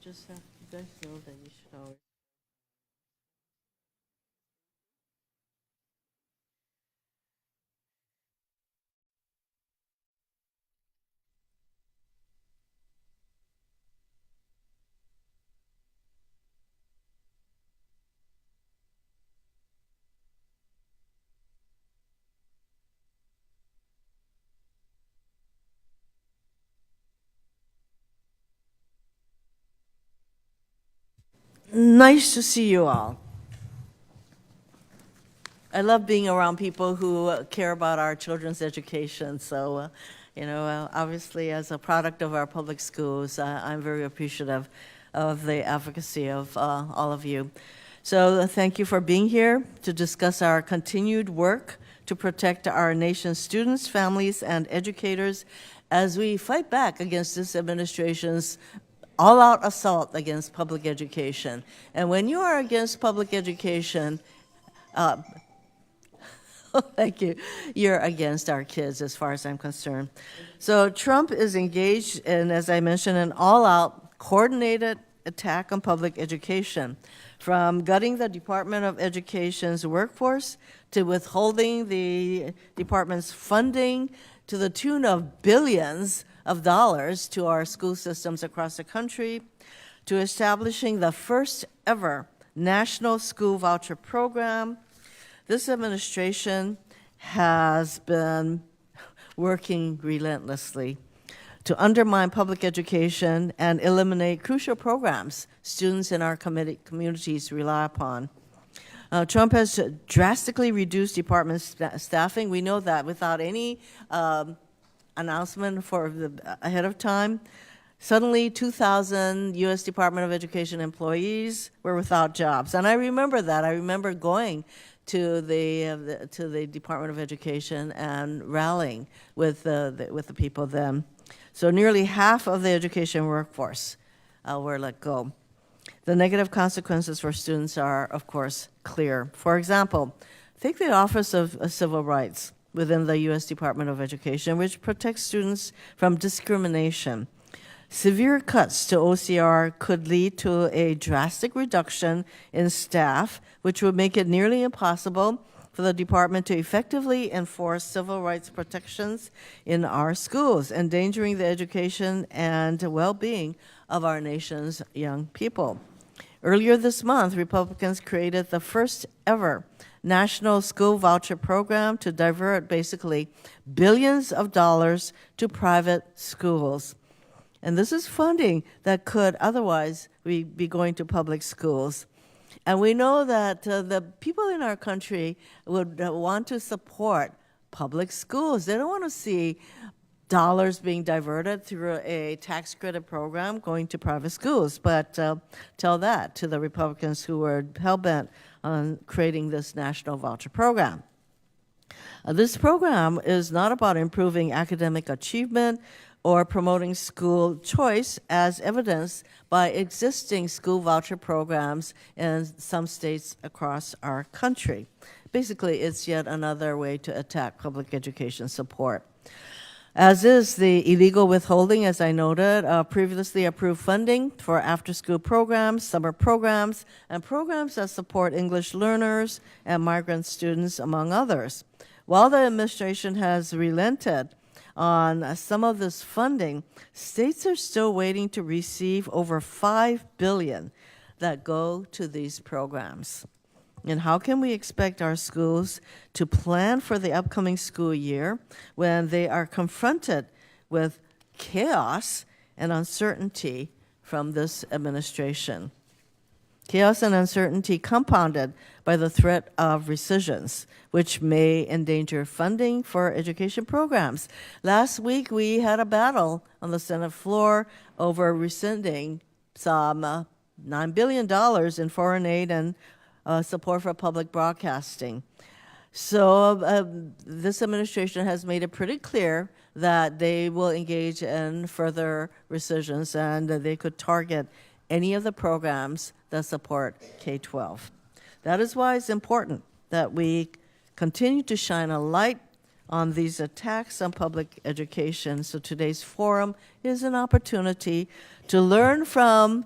just have, you guys know that you should always. Nice to see you all. I love being around people who care about our children's education. So, obviously, as a product of our public schools, I'm very appreciative of the advocacy of all of you. So, thank you for being here to discuss our continued work to protect our nation's students, families, and educators as we fight back against this administration's all-out assault against public education. And when you are against public education, thank you, you're against our kids as far as I'm concerned. So Trump is engaged in, as I mentioned, an all-out coordinated attack on public education, from gutting the Department of Education's workforce to withholding the department's funding to the tune of billions of dollars to our school systems across the country, to establishing the first ever national school voucher program. This administration has been working relentlessly to undermine public education and eliminate crucial programs students in our communities rely upon. Trump has drastically reduced department staffing. We know that without any announcement ahead of time. Suddenly, 2,000 U.S. Department of Education employees were without jobs, and I remember that. I remember going to the Department of Education and rallying with the people then. So nearly half of the education workforce were let go. The negative consequences for students are, of course, clear. For example, take the Office of Civil Rights within the U.S. Department of Education, which protects students from discrimination. Severe cuts to OCR could lead to a drastic reduction in staff, which would make it nearly impossible for the department to effectively enforce civil rights protections in our schools, endangering the education and well-being of our nation's young people. Earlier this month, Republicans created the first ever national school voucher program to divert basically billions of dollars to private schools. And this is funding that could otherwise be going to public schools. And we know that the people in our country would want to support public schools. They don't want to see dollars being diverted through a tax credit program going to private schools. But tell that to the Republicans who were hell-bent on creating this national voucher program. This program is not about improving academic achievement or promoting school choice, as evidenced by existing school voucher programs in some states across our country. Basically, it's yet another way to attack public education support. As is the illegal withholding, as I noted, previously approved funding for after-school programs, summer programs, and programs that support English learners and migrant students, among others. While the administration has relented on some of this funding, states are still waiting to receive over $5 billion that go to these programs. And how can we expect our schools to plan for the upcoming school year when they are confronted with chaos and uncertainty from this administration? Chaos and uncertainty compounded by the threat of rescissions, which may endanger funding for education programs. Last week, we had a battle on the Senate floor over rescinding some $9 billion in foreign aid and support for public broadcasting. So this administration has made it pretty clear that they will engage in further rescissions, and they could target any of the programs that support K-12. That is why it's important that we continue to shine a light on these attacks on public education. So today's forum is an opportunity to learn from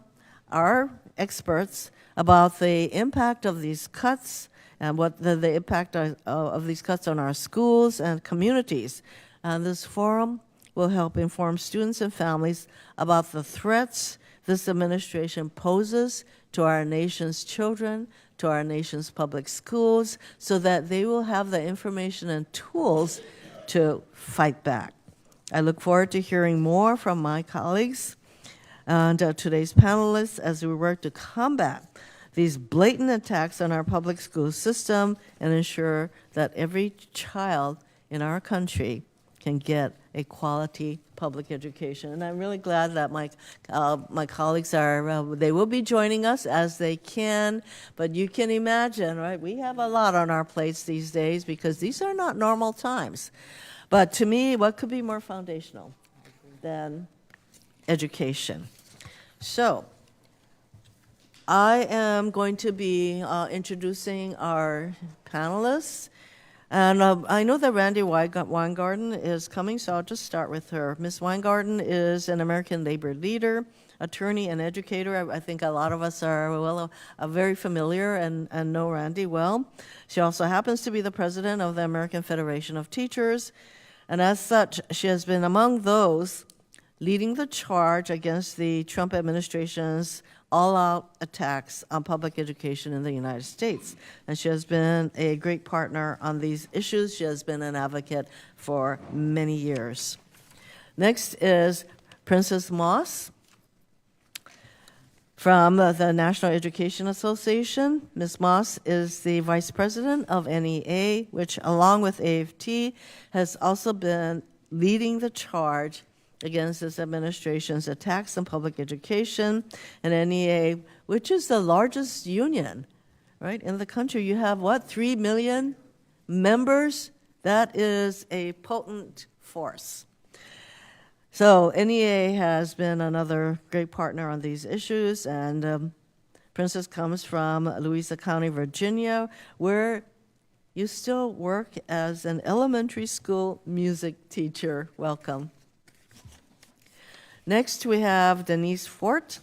our experts about the impact of these cuts and what the impact of these cuts on our schools and communities. And this forum will help inform students and families about the threats this administration poses to our nation's children, to our nation's public schools, so that they will have the information and tools to fight back. I look forward to hearing more from my colleagues and today's panelists as we work to combat these blatant attacks on our public school system and ensure that every child in our country can get a quality public education. And I'm really glad that my colleagues they will be joining us as they can, but you can imagine, right, we have a lot on our plates these days because these are not normal times. But to me, what could be more foundational than education? So I am going to be introducing our panelists. And I know that Randy Weingarten is coming, so I'll just start with her. Ms. Weingarten is an American labor leader, attorney, and educator. I think a lot of us are very familiar and know Randy well. She also happens to be the president of the American Federation of Teachers. And as such, she has been among those leading the charge against the Trump administration's all-out attacks on public education in the United States. And she has been a great partner on these issues. She has been an advocate for many years. Next is Princess Moss from the National Education Association. Ms. Moss is the vice president of NEA, which, along with AFT, has also been leading the charge against this administration's attacks on public education. And NEA, which is the largest union, right, in the country. You have, what, 3 million members? That is a potent force. So NEA has been another great partner on these issues, and Princess comes from Louisa County, Virginia, where you still work as an elementary school music teacher. Welcome. Next, we have Denise Fort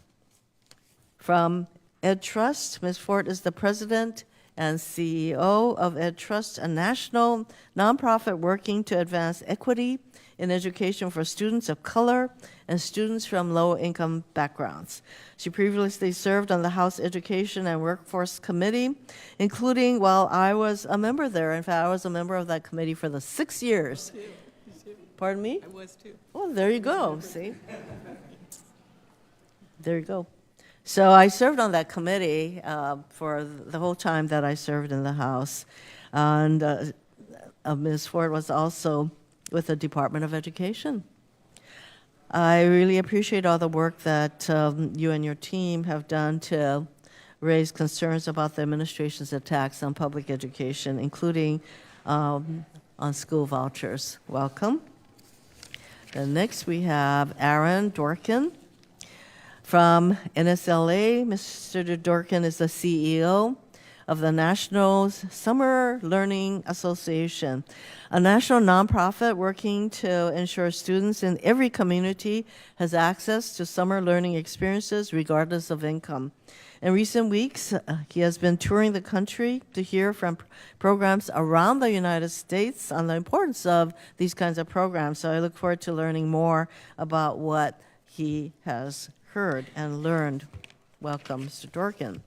from Ed Trust. Ms. Fort is the president and CEO of Ed Trust, a national nonprofit working to advance equity in education for students of color and students from low-income backgrounds. She previously served on the House Education and Workforce Committee, including while I was a member there. In fact, I was a member of that committee for the 6 years. Pardon me? I was too. Oh, there you go, see? There you go. So I served on that committee for the whole time that I served in the House. And Ms. Ford was also with the Department of Education. I really appreciate all the work that you and your team have done to raise concerns about the administration's attacks on public education, including on school vouchers. Welcome. And next we have Aaron Dorkin from NSLA. Mr. Dorkin is the CEO of the National Summer Learning Association, a national nonprofit working to ensure students in every community has access to summer learning experiences regardless of income. In recent weeks, he has been touring the country to hear from programs around the United States on the importance of these kinds of programs. So I look forward to learning more about what he has heard and learned. Welcome, Mr. Dorkin.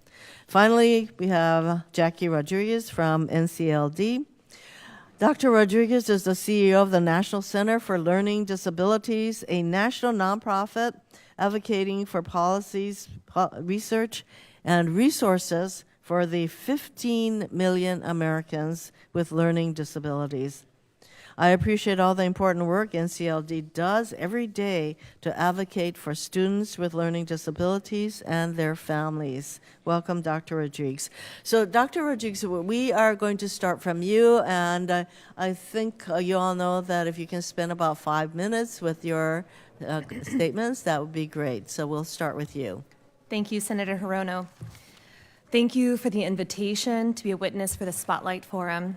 Finally, we have Jackie Rodriguez from NCLD. Dr. Rodriguez is the CEO of the National Center for Learning Disabilities, a national nonprofit advocating for policies, research, and resources for the 15 million Americans with learning disabilities. I appreciate all the important work NCLD does every day to advocate for students with learning disabilities and their families. Welcome, Dr. Rodriguez. So, Dr. Rodriguez, we are going to start from you, and I think you all know that if you can spend about 5 minutes with your statements, that would be great. So we'll start with you. Thank you, Senator Hirono. Thank you for the invitation to be a witness for the Spotlight Forum.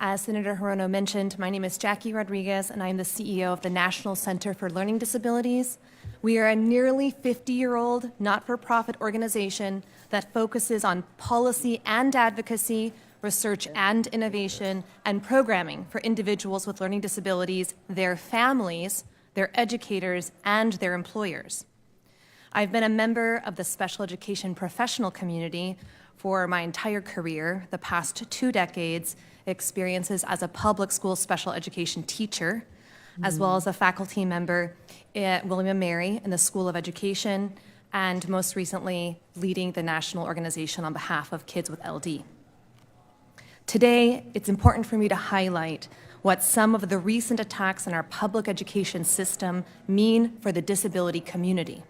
As Senator Hirono mentioned, my name is Jackie Rodriguez, and I am the CEO of the National Center for Learning Disabilities, We are a nearly 50-year-old not-for-profit organization that focuses on policy and advocacy, research and innovation, and programming for individuals with learning disabilities, their families, their educators, and their employers. I've been a member of the special education professional community for my entire career, the past 2 decades, experiences as a public school special education teacher, as well as a faculty member at William & Mary in the School of Education, and most recently leading the national organization on behalf of kids with LD. Today, it's important for me to highlight what some of the recent attacks in our public education system mean for the disability community.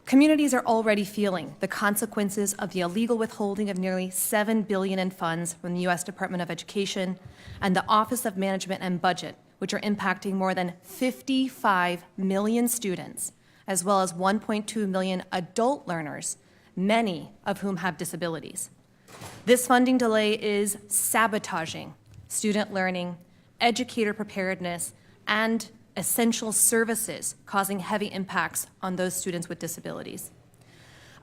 Communities are already feeling the consequences of the illegal withholding of nearly $7 billion in funds from the U.S. Department of Education and the Office of Management and Budget, which are impacting more than 55 million students, as well as 1.2 million adult learners, many of whom have disabilities. This funding delay is sabotaging student learning, educator preparedness, and essential services, causing heavy impacts on those students with disabilities.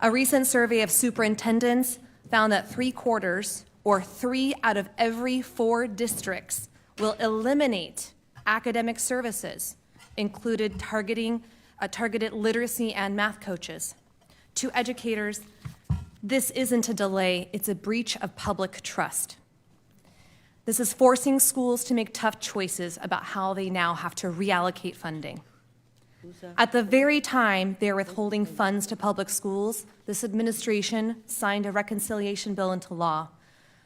A recent survey of superintendents found that 3/4, or 3 out of every 4 districts, will eliminate academic services, included targeted literacy and math coaches. To educators, this isn't a delay, it's a breach of public trust. This is forcing schools to make tough choices about how they now have to reallocate funding. At the very time they're withholding funds to public schools, this administration signed a reconciliation bill into law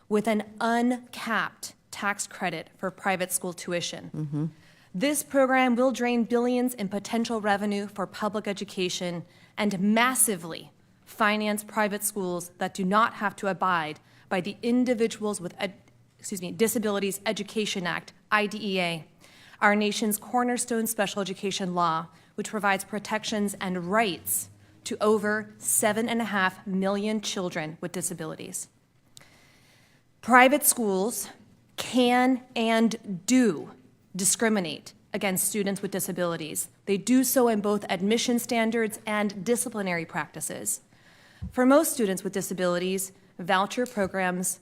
with an uncapped tax credit for private school tuition. This program will drain billions in potential revenue for public education and massively finance private schools that do not have to abide by the Individuals with Disabilities Education Act, IDEA, our nation's cornerstone special education law, which provides protections and rights to over 7.5 million children with disabilities. Private schools can and do discriminate against students with disabilities. They do so in both admission standards and disciplinary practices. For most students with disabilities, voucher programs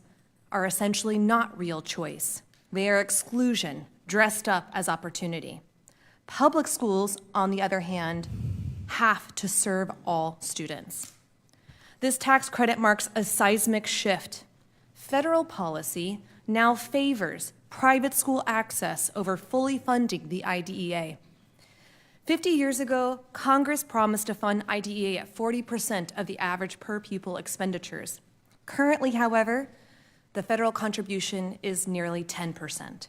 are essentially not real choice. They are exclusion, dressed up as opportunity. Public schools, on the other hand, have to serve all students. This tax credit marks a seismic shift. Federal policy now favors private school access over fully funding the IDEA. 50 years ago, Congress promised to fund IDEA at 40% of the average per pupil expenditures. Currently, however, the federal contribution is nearly 10%.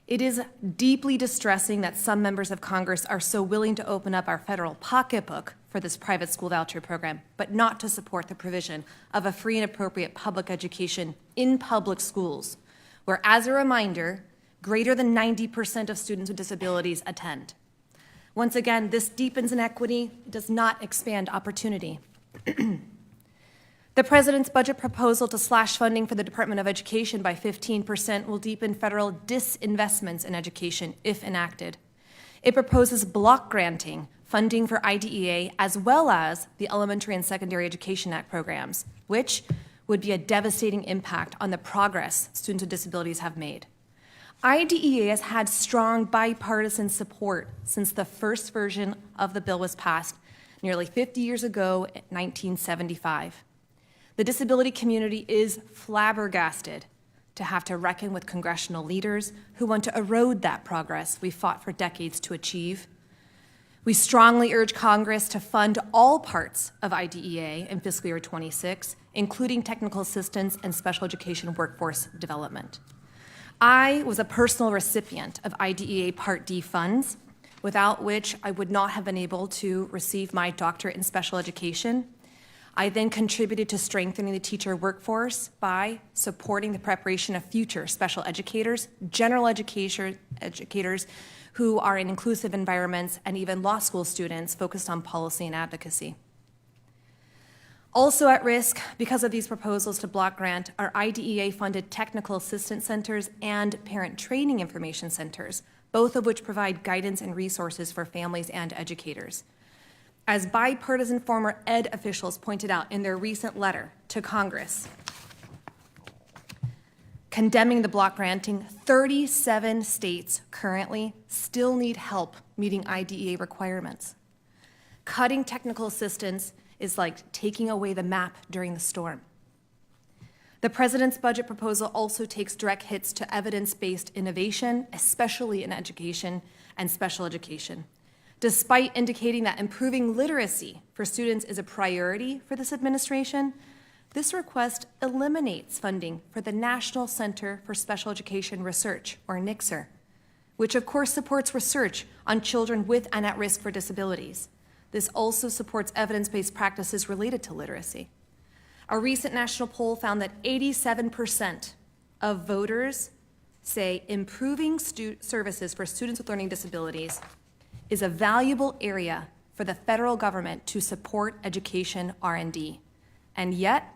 It is deeply distressing that some members of Congress are so willing to open up our federal pocketbook for this private school voucher program, but not to support the provision of a free and appropriate public education in public schools, where, as a reminder, greater than 90% of students with disabilities attend. Once again, this deepens inequity, does not expand opportunity. The President's budget proposal to slash funding for the Department of Education by 15% will deepen federal disinvestments in education if enacted. It proposes block granting funding for IDEA as well as the Elementary and Secondary Education Act programs, which would be a devastating impact on the progress students with disabilities have made. IDEA has had strong bipartisan support since the first version of the bill was passed nearly 50 years ago in 1975. The disability community is flabbergasted to have to reckon with congressional leaders who want to erode that progress we fought for decades to achieve. We strongly urge Congress to fund all parts of IDEA in fiscal year 26, including technical assistance and special education workforce development. I was a personal recipient of IDEA Part D funds, without which I would not have been able to receive my doctorate in special education. I then contributed to strengthening the teacher workforce by supporting the preparation of future special educators, general educators who are in inclusive environments, and even law school students focused on policy and advocacy. Also at risk because of these proposals to block grant are IDEA-funded technical assistance centers and parent training information centers, both of which provide guidance and resources for families and educators. As bipartisan former ed officials pointed out in their recent letter to Congress, condemning the block granting, 37 states currently still need help meeting IDEA requirements. Cutting technical assistance is like taking away the map during the storm. The president's budget proposal also takes direct hits to evidence-based innovation, especially in education and special education. Despite indicating that improving literacy for students is a priority for this administration, this request eliminates funding for the National Center for Special Education Research, or NCSER, which of course supports research on children with and at risk for disabilities. This also supports evidence-based practices related to literacy. A recent national poll found that 87% of voters say improving services for students with learning disabilities is a valuable area for the federal government to support education R&D. And yet,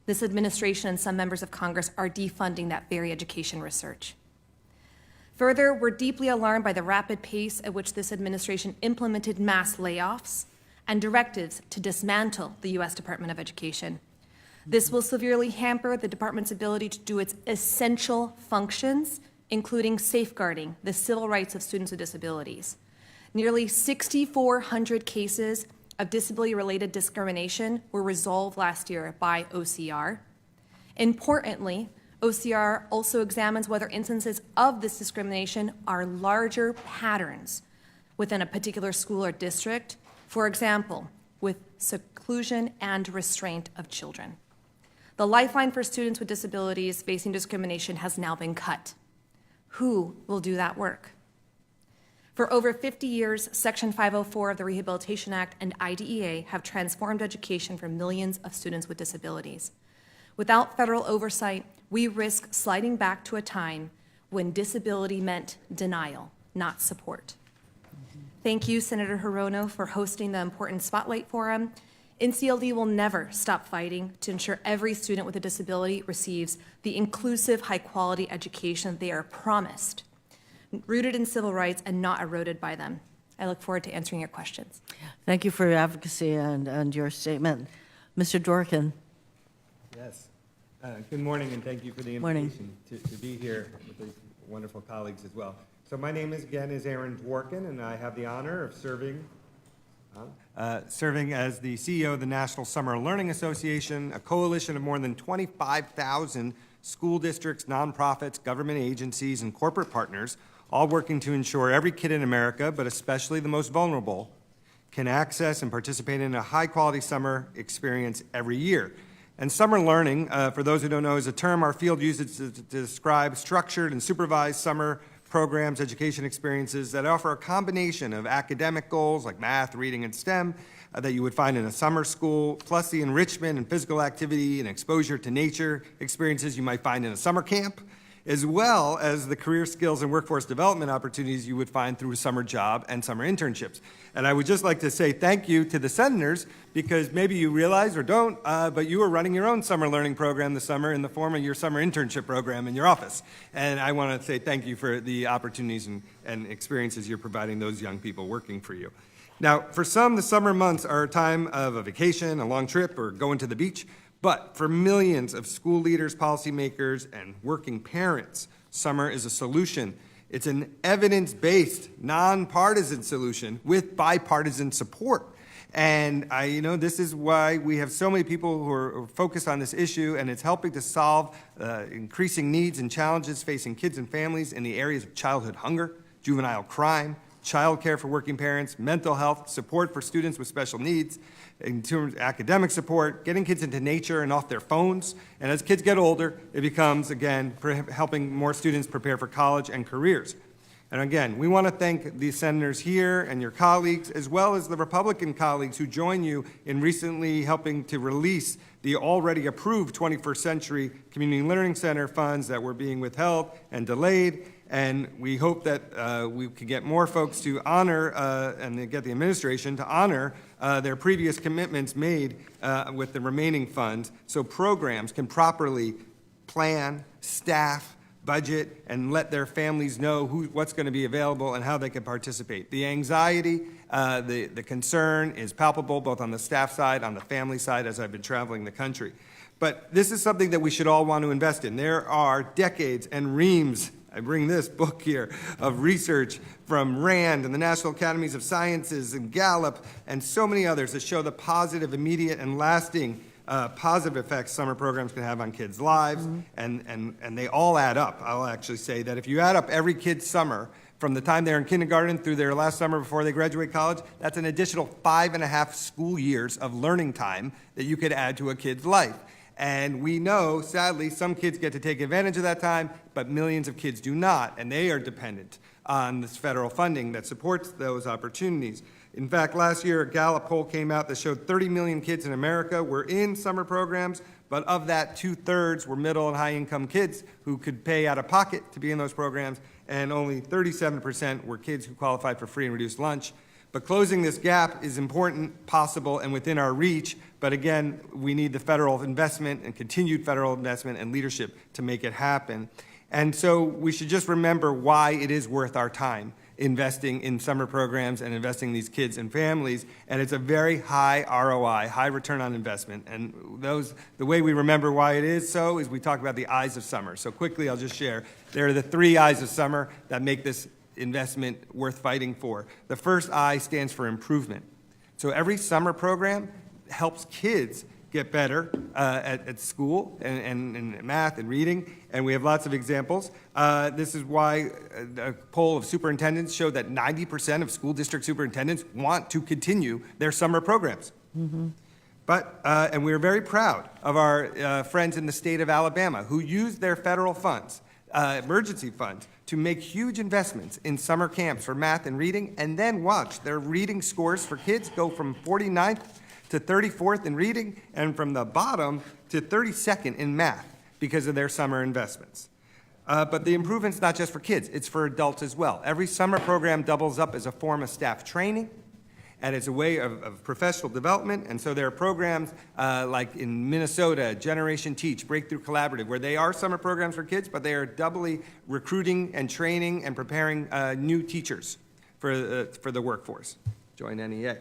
this administration and some members of Congress are defunding that very education research. Further, we're deeply alarmed by the rapid pace at which this administration implemented mass layoffs and directives to dismantle the U.S. Department of Education. This will severely hamper the department's ability to do its essential functions, including safeguarding the civil rights of students with disabilities. Nearly 6,400 cases of disability-related discrimination were resolved last year by OCR. Importantly, OCR also examines whether instances of this discrimination are larger patterns within a particular school or district, for example, with seclusion and restraint of children. The lifeline for students with disabilities facing discrimination has now been cut. Who will do that work? For over 50 years, Section 504 of the Rehabilitation Act and IDEA have transformed education for millions of students with disabilities. Without federal oversight, we risk sliding back to a time when disability meant denial, not support. Thank you, Senator Hirono, for hosting the important Spotlight Forum. NCLD will never stop fighting to ensure every student with a disability receives the inclusive, high-quality education they are promised, rooted in civil rights and not eroded by them. I look forward to answering your questions. Thank you for your advocacy and your statement. Mr. Dworkin. Yes. Good morning, and thank you for the invitation to be here with these wonderful colleagues as well. So my name is Aaron Dworkin, and I have the honor of serving as the CEO of the National Summer Learning Association, a coalition of more than 25,000 school districts, nonprofits, government agencies, and corporate partners, all working to ensure every kid in America, but especially the most vulnerable, can access and participate in a high-quality summer experience every year. And summer learning, for those who don't know, is a term our field uses to describe structured and supervised summer programs, education experiences that offer a combination of academic goals like math, reading, and STEM that you would find in a summer school, plus the enrichment and physical activity and exposure to nature experiences you might find in a summer camp, as well as the career skills and workforce development opportunities you would find through a summer job and summer internships. And I would just like to say thank you to the senators, because maybe you realize or don't, but you are running your own summer learning program this summer in the form of your summer internship program in your office. And I want to say thank you for the opportunities and experiences you're providing those young people working for you. Now, for some, the summer months are a time of a vacation, a long trip, or going to the beach. But for millions of school leaders, policymakers, and working parents, summer is a solution. It's an evidence-based, nonpartisan solution with bipartisan support. And this is why we have so many people who are focused on this issue, and it's helping to solve increasing needs and challenges facing kids and families in the areas of childhood hunger, juvenile crime, child care for working parents, mental health, support for students with special needs, in terms of academic support, getting kids into nature and off their phones. And as kids get older, it becomes, again, helping more students prepare for college and careers. And again, we want to thank the senators here and your colleagues, as well as the Republican colleagues who join you in recently helping to release the already approved 21st Century Community Learning Center funds that were being withheld and delayed. And we hope that we can get more folks to honor and get the administration to honor their previous commitments made with the remaining funds, so programs can properly plan, staff, budget and let their families know what's going to be available and how they can participate. The anxiety, the concern is palpable both on the staff side, on the family side, as I've been traveling the country. But this is something that we should all want to invest in. There are decades and reams, I bring this book here, of research from RAND and the National Academies of Sciences and Gallup and so many others that show the positive, immediate, and lasting positive effects summer programs can have on kids' lives, and they all add up. I'll actually say that if you add up every kid's summer from the time they're in kindergarten through their last summer before they graduate college, that's an additional 5.5 school years of learning time that you could add to a kid's life. And we know, sadly, some kids get to take advantage of that time, but millions of kids do not, and they are dependent on this federal funding that supports those opportunities. In fact, last year, a Gallup poll came out that showed 30 million kids in America were in summer programs, but of that, 2/3 were middle and high-income kids who could pay out of pocket to be in those programs, and only 37% were kids who qualified for free and reduced lunch. But closing this gap is important, possible, and within our reach. But again, we need the federal investment and continued federal investment and leadership to make it happen. And so we should just remember why it is worth our time investing in summer programs and investing in these kids and families. And it's a very high ROI, high return on investment. And the way we remember why it is so is we talk about the eyes of summer. So quickly, I'll just share. There are the 3 eyes of summer that make this investment worth fighting for. The first I stands for improvement. So every summer program helps kids get better at school and math and reading, and we have lots of examples. This is why a poll of superintendents showed that 90% of school district superintendents want to continue their summer programs. And we are very proud of our friends in the state of Alabama who used their federal funds, emergency funds, to make huge investments in summer camps for math and reading, and then watch their reading scores for kids go from 49th to 34th in reading, and from the bottom to 32nd in math because of their summer investments. But the improvement's not just for kids, it's for adults as well. Every summer program doubles up as a form of staff training, and it's a way of professional development. And so there are programs like in Minnesota, Generation Teach, Breakthrough Collaborative, where they are summer programs for kids, but they are doubly recruiting and training and preparing new teachers for the workforce. Join NEA.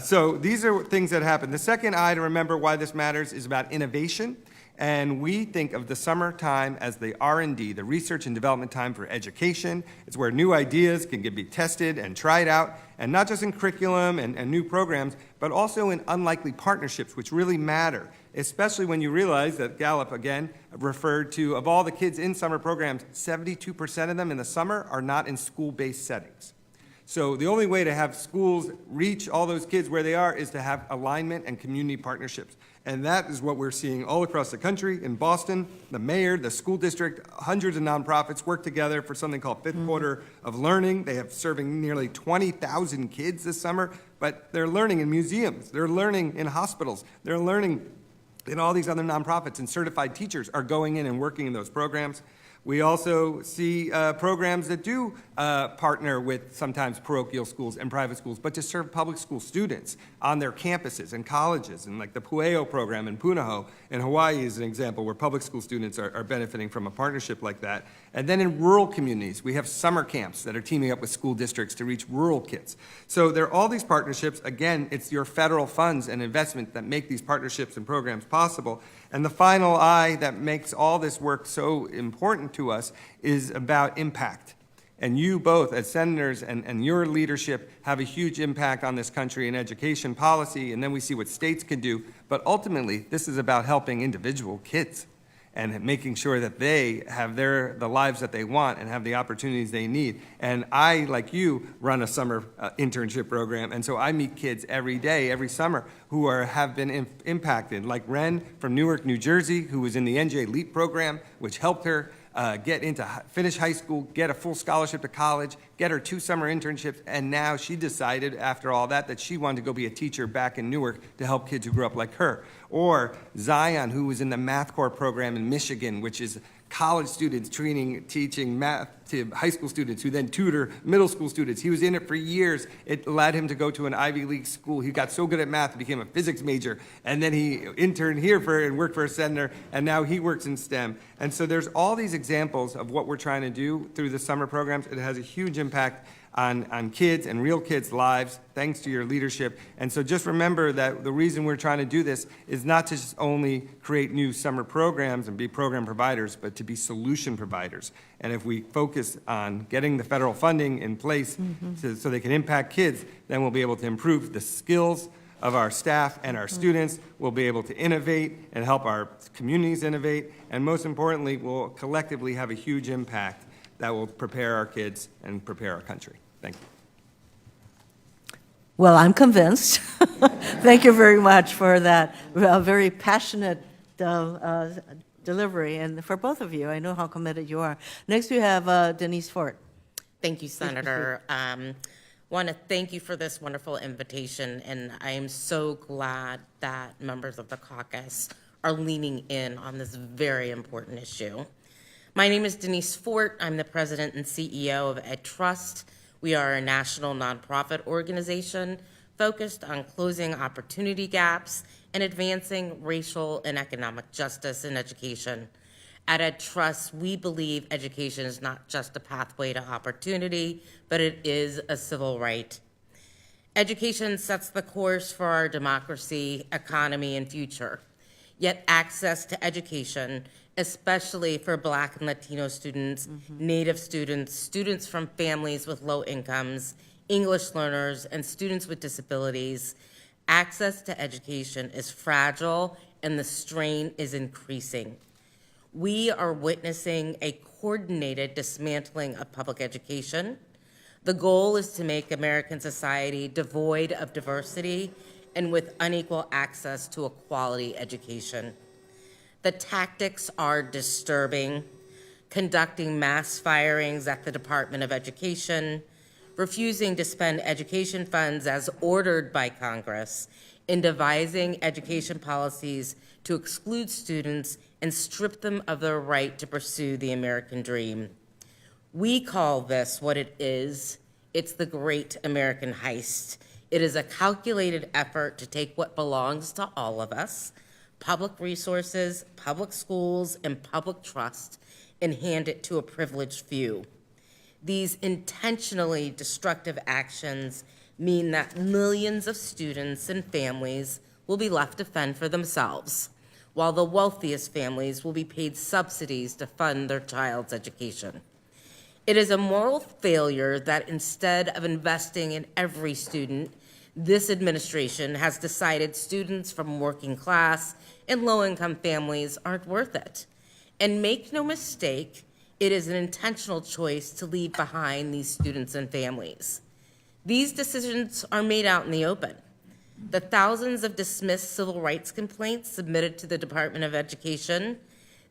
So these are things that happen. The second I to remember why this matters is about innovation. And we think of the summertime as the R&D, the research and development time for education. It's where new ideas can be tested and tried out, and not just in curriculum and new programs, but also in unlikely partnerships, which really matter, especially when you realize that Gallup, again, referred to, of all the kids in summer programs, 72% of them in the summer are not in school-based settings. So the only way to have schools reach all those kids where they are is to have alignment and community partnerships. And that is what we're seeing all across the country. In Boston, the mayor, the school district, hundreds of nonprofits work together for something called Fifth Quarter of Learning. They have serving nearly 20,000 kids this summer, but they're learning in museums. They're learning in hospitals. They're learning in all these other nonprofits, and certified teachers are going in and working in those programs. We also see programs that do partner with sometimes parochial schools and private schools, but to serve public school students on their campuses and colleges, and like the Pueo program in Punahou in Hawaii is an example where public school students are benefiting from a partnership like that. And then in rural communities, we have summer camps that are teaming up with school districts to reach rural kids. So there are all these partnerships. Again, it's your federal funds and investment that make these partnerships and programs possible. And the final I that makes all this work so important to us is about impact. And you both, as senators and your leadership, have a huge impact on this country in education policy, and then we see what states can do. But ultimately, this is about helping individual kids and making sure that they have the lives that they want and have the opportunities they need. And I, like you, run a summer internship program, and so I meet kids every day, every summer, who have been impacted, like Ren from Newark, New Jersey, who was in the NJ LEAP program, which helped her finish high school, get a full scholarship to college, get her 2 summer internships, and now she decided after all that she wanted to go be a teacher back in Newark to help kids who grew up like her. Or Zion, who was in the Math Corps program in Michigan, which is college students teaching math to high school students who then tutor middle school students. He was in it for years. It led him to go to an Ivy League school. He got so good at math, he became a physics major, and then he interned here and worked for a senator, and now he works in STEM. And so there's all these examples of what we're trying to do through the summer programs. It has a huge impact on kids and real kids' lives, thanks to your leadership. And so just remember that the reason we're trying to do this is not to just only create new summer programs and be program providers, but to be solution providers. And if we focus on getting the federal funding in place so they can impact kids, then we'll be able to improve the skills of our staff and our students. We'll be able to innovate and help our communities innovate. And most importantly, we'll collectively have a huge impact that will prepare our kids and prepare our country. Thank you. Well, I'm convinced. Thank you very much for that very passionate delivery, and for both of you. I know how committed you are. Next, we have Denise Fort. Thank you, Senator. Want to thank you for this wonderful invitation, and I am so glad that members of the caucus are leaning in on this very important issue. My name is Denise Fort. I'm the president and CEO of EdTrust. We are a national nonprofit organization focused on closing opportunity gaps and advancing racial and economic justice in education. At EdTrust, we believe education is not just a pathway to opportunity, but it is a civil right. Education sets the course for our democracy, economy, and future. Yet access to education, especially for Black and Latino students, Native students, students from families with low incomes, English learners, and students with disabilities, access to education is fragile and the strain is increasing. We are witnessing a coordinated dismantling of public education. The goal is to make American society devoid of diversity and with unequal access to a quality education. The tactics are disturbing: conducting mass firings at the Department of Education, refusing to spend education funds as ordered by Congress, and devising education policies to exclude students and strip them of their right to pursue the American dream. We call this what it is. It's the Great American Heist. It is a calculated effort to take what belongs to all of us, public resources, public schools, and public trust, and hand it to a privileged few. These intentionally destructive actions mean that millions of students and families will be left to fend for themselves, while the wealthiest families will be paid subsidies to fund their child's education. It is a moral failure that instead of investing in every student, this administration has decided students from working class and low-income families aren't worth it. And make no mistake, it is an intentional choice to leave behind these students and families. These decisions are made out in the open. The thousands of dismissed civil rights complaints submitted to the Department of Education,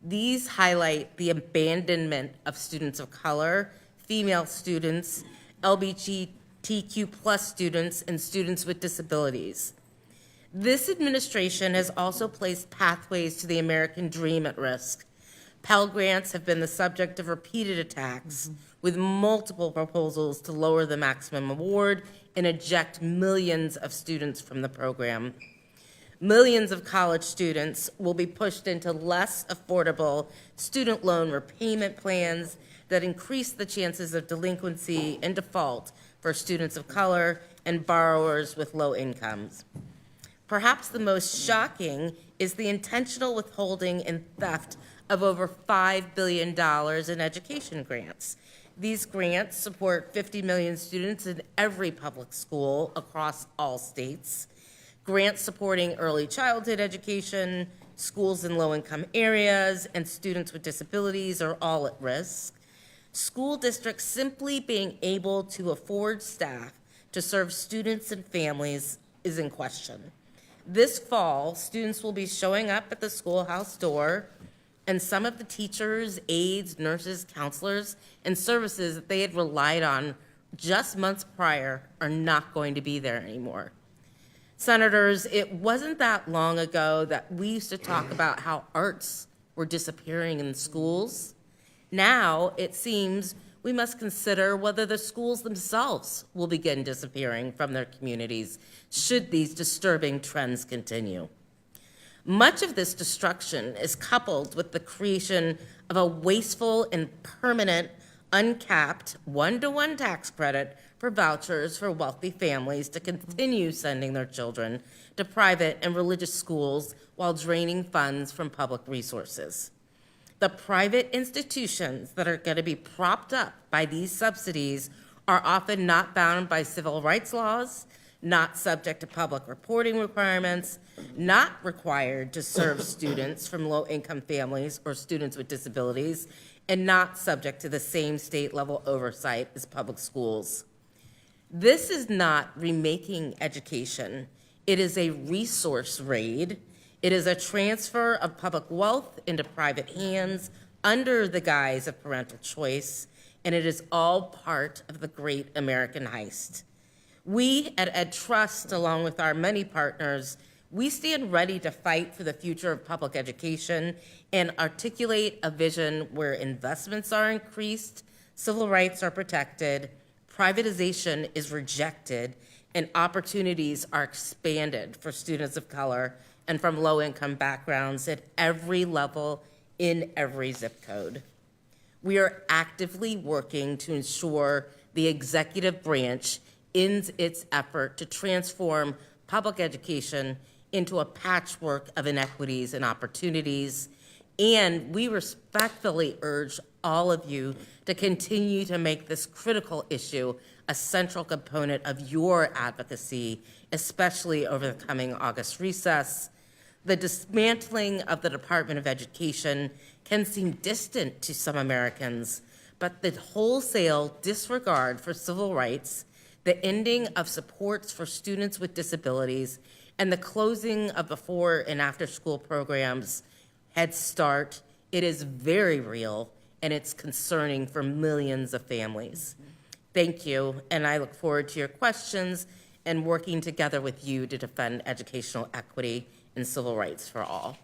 these highlight the abandonment of students of color, female students, LGBTQ+ students, and students with disabilities. This administration has also placed pathways to the American dream at risk. Pell Grants have been the subject of repeated attacks, with multiple proposals to lower the maximum award and eject millions of students from the program. Millions of college students will be pushed into less affordable student loan repayment plans that increase the chances of delinquency and default for students of color and borrowers with low incomes. Perhaps the most shocking is the intentional withholding and theft of over $5 billion in education grants. These grants support 50 million students in every public school across all states. Grants supporting early childhood education, schools in low-income areas, and students with disabilities are all at risk. School districts simply being able to afford staff to serve students and families is in question. This fall, students will be showing up at the schoolhouse door, and some of the teachers, aides, nurses, counselors, and services that they had relied on just months prior are not going to be there anymore. Senators, it wasn't that long ago that we used to talk about how arts were disappearing in schools. Now, it seems we must consider whether the schools themselves will begin disappearing from their communities should these disturbing trends continue. Much of this destruction is coupled with the creation of a wasteful and permanent, uncapped, one-to-one tax credit for vouchers for wealthy families to continue sending their children to private and religious schools while draining funds from public resources. The private institutions that are going to be propped up by these subsidies are often not bound by civil rights laws, not subject to public reporting requirements, not required to serve students from low-income families or students with disabilities, and not subject to the same state-level oversight as public schools. This is not remaking education. It is a resource raid. It is a transfer of public wealth into private hands under the guise of parental choice, and it is all part of the great American heist. We at Ed Trust, along with our many partners, we stand ready to fight for the future of public education and articulate a vision where investments are increased, civil rights are protected, privatization is rejected, and opportunities are expanded for students of color and from low-income backgrounds at every level in every zip code. We are actively working to ensure the executive branch ends its effort to transform public education into a patchwork of inequities and opportunities, and we respectfully urge all of you to continue to make this critical issue a central component of your advocacy, especially over the coming August recess. The dismantling of the Department of Education can seem distant to some Americans, but the wholesale disregard for civil rights, the ending of supports for students with disabilities, and the closing of before and after school programs, Head Start, it is very real and it's concerning for millions of families. Thank you, and I look forward to your questions and working together with you to defend educational equity and civil rights for all.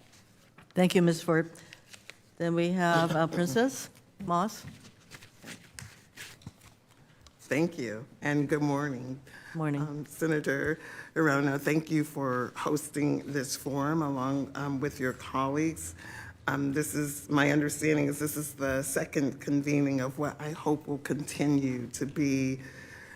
Thank you, Ms. Ford. Then we have Princess Moss. Thank you, and good morning. Morning. Senator Hirono, thank you for hosting this forum along with your colleagues. This is, my understanding is this is the second convening of what I hope will continue to be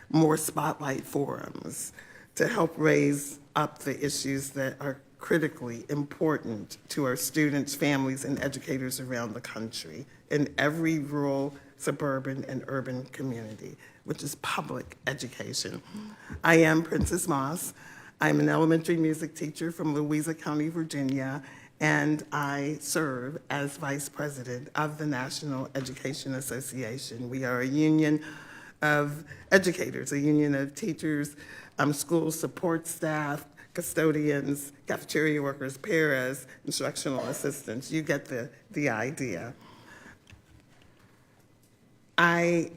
more spotlight forums to help raise up the issues that are critically important to our students, families, and educators around the country in every rural, suburban, and urban community, which is public education. I am Princess Moss. I'm an elementary music teacher from Louisa County, Virginia, and I serve as Vice President of the National Education Association. We are a union of educators, a union of teachers, school support staff, custodians, cafeteria workers, paras, instructional assistants. You get the idea. It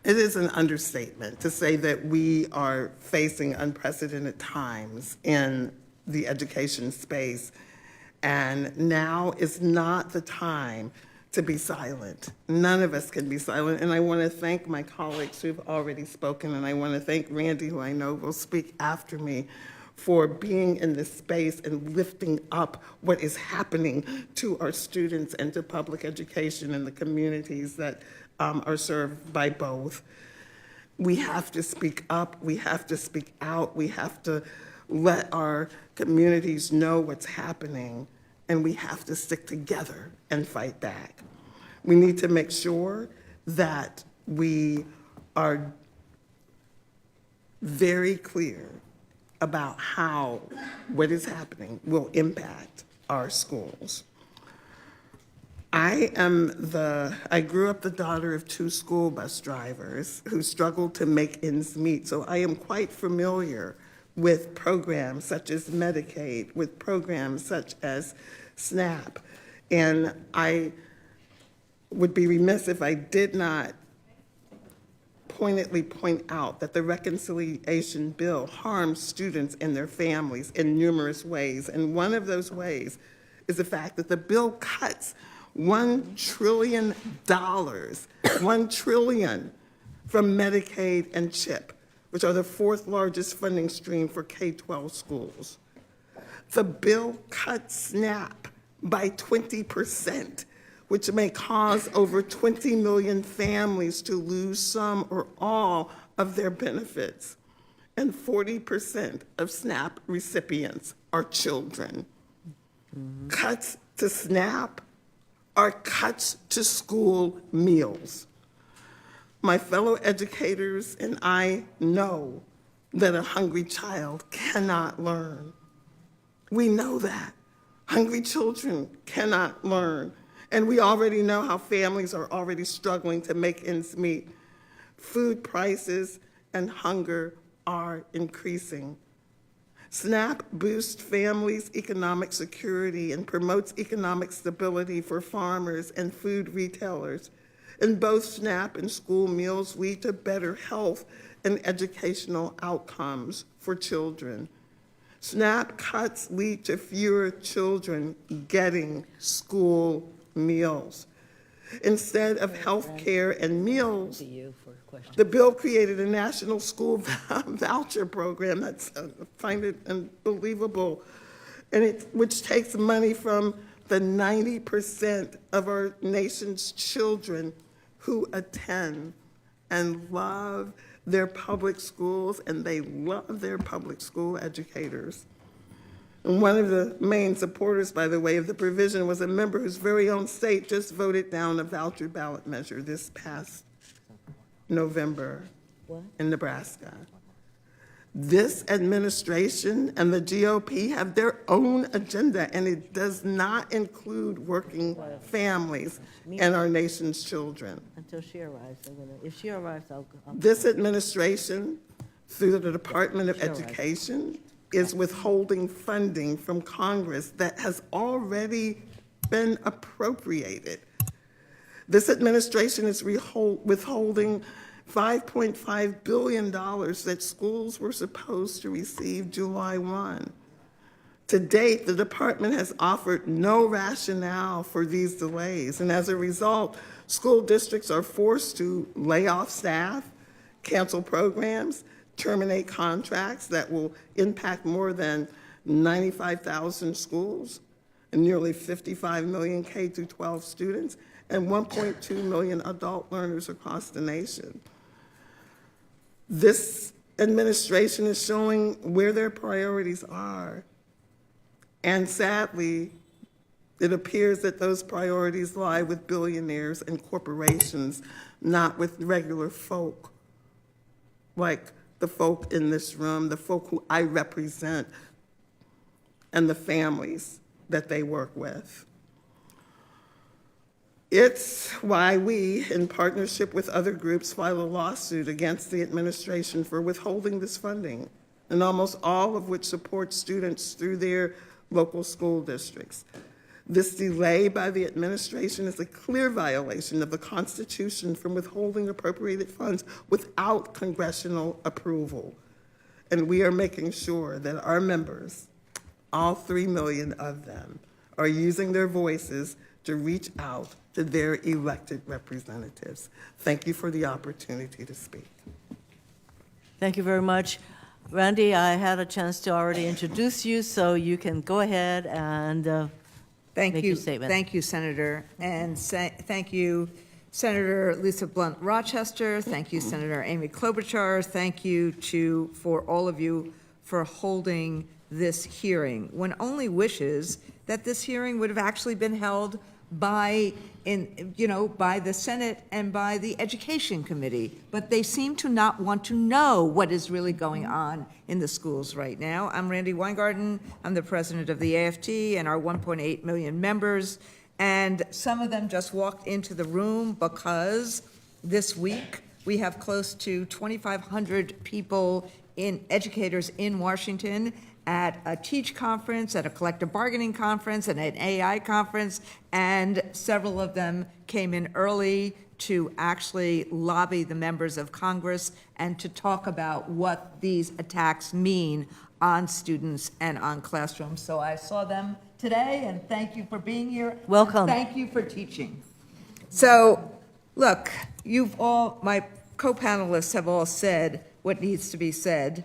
is an understatement to say that we are facing unprecedented times in the education space, and now is not the time to be silent. None of us can be silent, and I want to thank my colleagues who've already spoken, and I want to thank Randy, who I know will speak after me, for being in this space and lifting up what is happening to our students and to public education in the communities that are served by both. We have to speak up, we have to speak out, we have to let our communities know what's happening, and we have to stick together and fight back. We need to make sure that we are very clear about how what is happening will impact our schools. I grew up the daughter of two school bus drivers who struggled to make ends meet, so I am quite familiar with programs such as Medicaid, with programs such as SNAP, and I would be remiss if I did not pointedly point out that the reconciliation bill harms students and their families in numerous ways, and one of those ways is the fact that the bill cuts $1 trillion, $1 trillion from Medicaid and CHIP, which are the fourth largest funding stream for K-12 schools. The bill cuts SNAP by 20%, which may cause over 20 million families to lose some or all of their benefits. And 40% of SNAP recipients are children. Cuts to SNAP are cuts to school meals. My fellow educators and I know that a hungry child cannot learn. We know that. Hungry children cannot learn. And we already know how families are already struggling to make ends meet. Food prices and hunger are increasing. SNAP boosts families' economic security and promotes economic stability for farmers and food retailers. And both SNAP and school meals lead to better health and educational outcomes for children. SNAP cuts lead to fewer children getting school meals. Instead of health care and meals, the bill created a national school voucher program. I find it unbelievable, which takes money from the 90% of our nation's children who attend and love their public schools, and they love their public school educators. And one of the main supporters, by the way, of the provision was a member whose very own state just voted down a voucher ballot measure this past November in Nebraska. This administration and the GOP have their own agenda, and it does not include working families and our nation's children. Until she arrives, if she arrives, I'll. This administration, through the Department of Education, is withholding funding from Congress that has already been appropriated. This administration is withholding $5.5 billion that schools were supposed to receive July 1. To date, the department has offered no rationale for these delays, and as a result, school districts are forced to lay off staff, cancel programs, terminate contracts that will impact more than 95,000 schools and nearly 55 million K-12 students and 1.2 million adult learners across the nation. This administration is showing where their priorities are. And sadly, it appears that those priorities lie with billionaires and corporations, not with regular folk, like the folk in this room, the folk who I represent, and the families that they work with. It's why we, in partnership with other groups, filed a lawsuit against the administration for withholding this funding, and almost all of which supports students through their local school districts. This delay by the administration is a clear violation of the Constitution from withholding appropriated funds without congressional approval. And we are making sure that our members, all 3 million of them, are using their voices to reach out to their elected representatives. Thank you for the opportunity to speak. Thank you very much. Randy, I had a chance to already introduce you, so you can go ahead and Thank make you. your statement. Thank you, Senator. And thank you, Senator Lisa Blunt Rochester. Thank you, Senator Amy Klobuchar. Thank you for all of you for holding this hearing. One only wishes that this hearing would have actually been held by the Senate and by the Education Committee, but they seem to not want to know what is really going on in the schools right now. I'm Randy Weingarten. I'm the president of the AFT and our 1.8 million members, and some of them just walked into the room because this week we have close to 2,500 people educators in Washington at a TEACH conference, at a collective bargaining conference, and an AI conference, and several of them came in early to actually lobby the members of Congress and to talk about what these attacks mean on students and on classrooms. So I saw them today, and thank you for being here. Welcome. Thank you for teaching. So, look, my co-panelists have all said what needs to be said.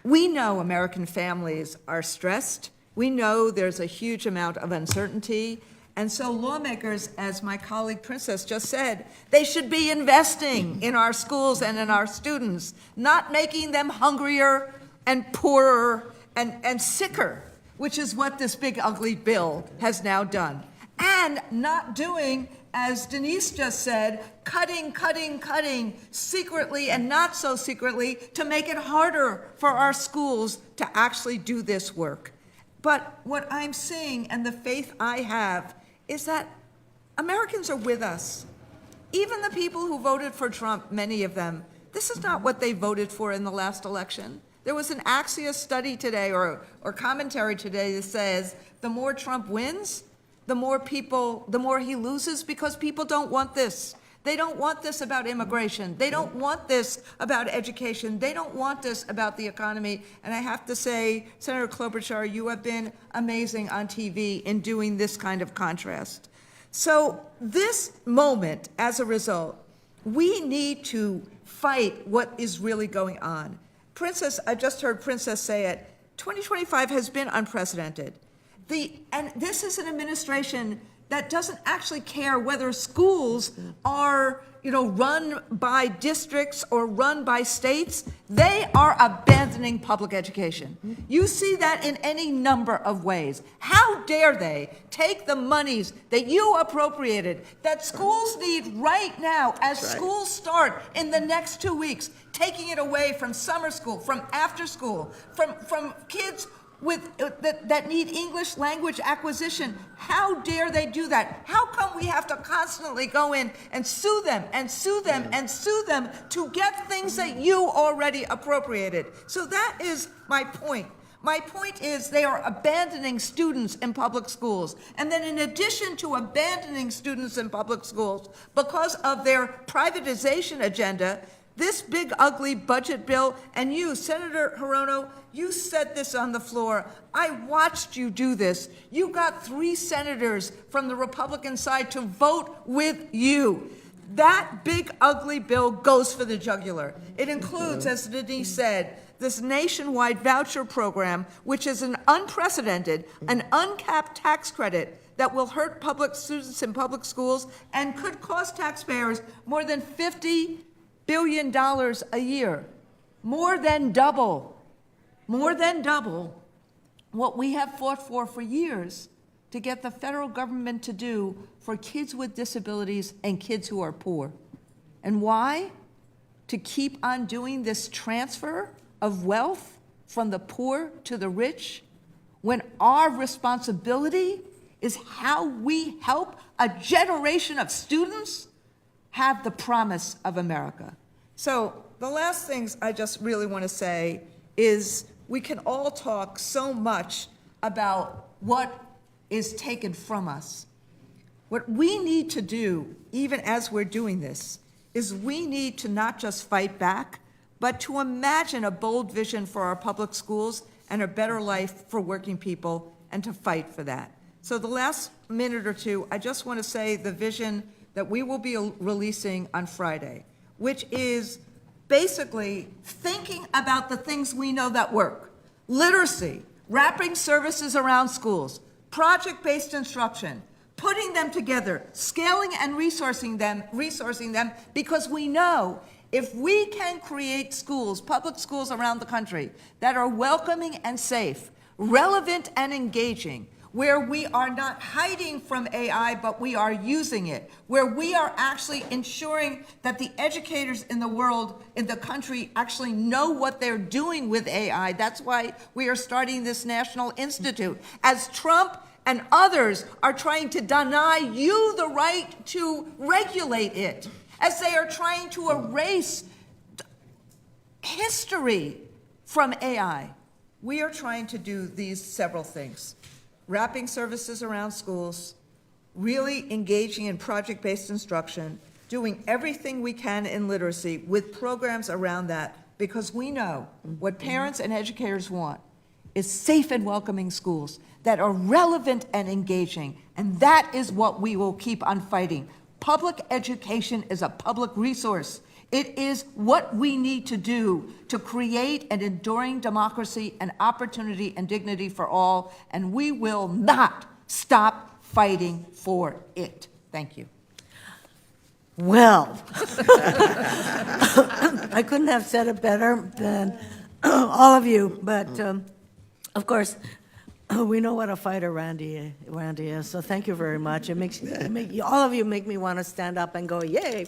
We know American families are stressed. We know there's a huge amount of uncertainty. And so lawmakers, as my colleague Princess just said, they should be investing in our schools and in our students, not making them hungrier and poorer and sicker, which is what this big ugly bill has now done. And not doing, as Denise just said, cutting secretly and not so secretly to make it harder for our schools to actually do this work. But what I'm seeing and the faith I have is that Americans are with us. Even the people who voted for Trump, many of them, this is not what they voted for in the last election. There was an Axios study today or commentary today that says the more Trump wins, the more he loses because people don't want this. They don't want this about immigration. They don't want this about education. They don't want this about the economy. And I have to say, Senator Klobuchar, you have been amazing on TV in doing this kind of contrast. So this moment, as a result, we need to fight what is really going on. Princess, I just heard Princess say it, 2025 has been unprecedented. And this is an administration that doesn't actually care whether schools are, run by districts or run by states. They are abandoning public education. You see that in any number of ways. How dare they take the monies that you appropriated, that schools need right now as schools start in the next 2 weeks, taking it away from summer school, from after school, from kids that need English language acquisition. How dare they do that? How come we have to constantly go in and sue them and sue them and sue them to get things that you already appropriated? So that is my point. My point is they are abandoning students in public schools. And then in addition to abandoning students in public schools because of their privatization agenda, this big, ugly budget bill, and you, Senator Hirono, you said this on the floor. I watched you do this. You got 3 senators from the Republican side to vote with you. That big, ugly bill goes for the jugular. It includes, as Denise said, this nationwide voucher program, which is an unprecedented, an uncapped tax credit that will hurt public students in public schools and could cost taxpayers more than $50 billion a year, more than double what we have fought for years to get the federal government to do for kids with disabilities and kids who are poor. And why? To keep on doing this transfer of wealth from the poor to the rich, when our responsibility is how we help a generation of students have the promise of America. So the last things I just really want to say is we can all talk so much about what is taken from us. What we need to do, even as we're doing this, is we need to not just fight back, but to imagine a bold vision for our public schools and a better life for working people, and to fight for that. So the last minute or two, I just want to say the vision that we will be releasing on Friday, which is basically thinking about the things we know that work. Literacy, wrapping services around schools, project-based instruction, putting them together, scaling and resourcing them, because we know if we can create schools, public schools around the country that are welcoming and safe, relevant and engaging, where we are not hiding from AI, but we are using it, where we are actually ensuring that the educators in the world, in the country, actually know what they're doing with AI. That's why we are starting this National Institute. As Trump and others are trying to deny you the right to regulate it, as they are trying to erase history from AI, we are trying to do these several things. Wrapping services around schools, really engaging in project-based instruction, doing everything we can in literacy with programs around that because we know what parents and educators want is safe and welcoming schools that are relevant and engaging, and that is what we will keep on fighting. Public education is a public resource. It is what we need to do to create an enduring democracy and opportunity and dignity for all, and we will not stop fighting for it. Thank you. Well, I couldn't have said it better than all of you, but of course, we know what a fighter Randy is, so thank you very much. All of you make me want to stand up and go, yay.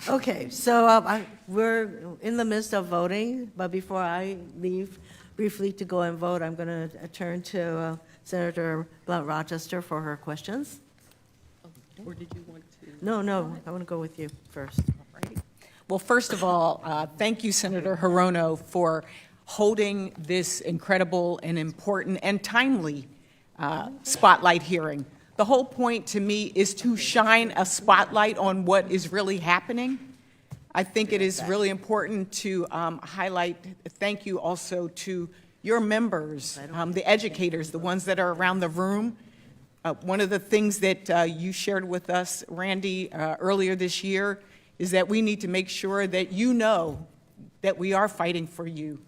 Okay, so we're in the midst of voting, but before I leave briefly to go and vote, I'm going to turn to Senator Blunt Rochester for her questions. Or did you want to? No, I want to go with you first. Well, first of all, thank you, Senator Hirono, for holding this incredible and important and timely spotlight hearing. The whole point to me is to shine a spotlight on what is really happening. I think it is really important to highlight, thank you also to your members, the educators, the ones that are around the room. One of the things that you shared with us, Randy, earlier this year is that we need to make sure that you know that we are fighting for you,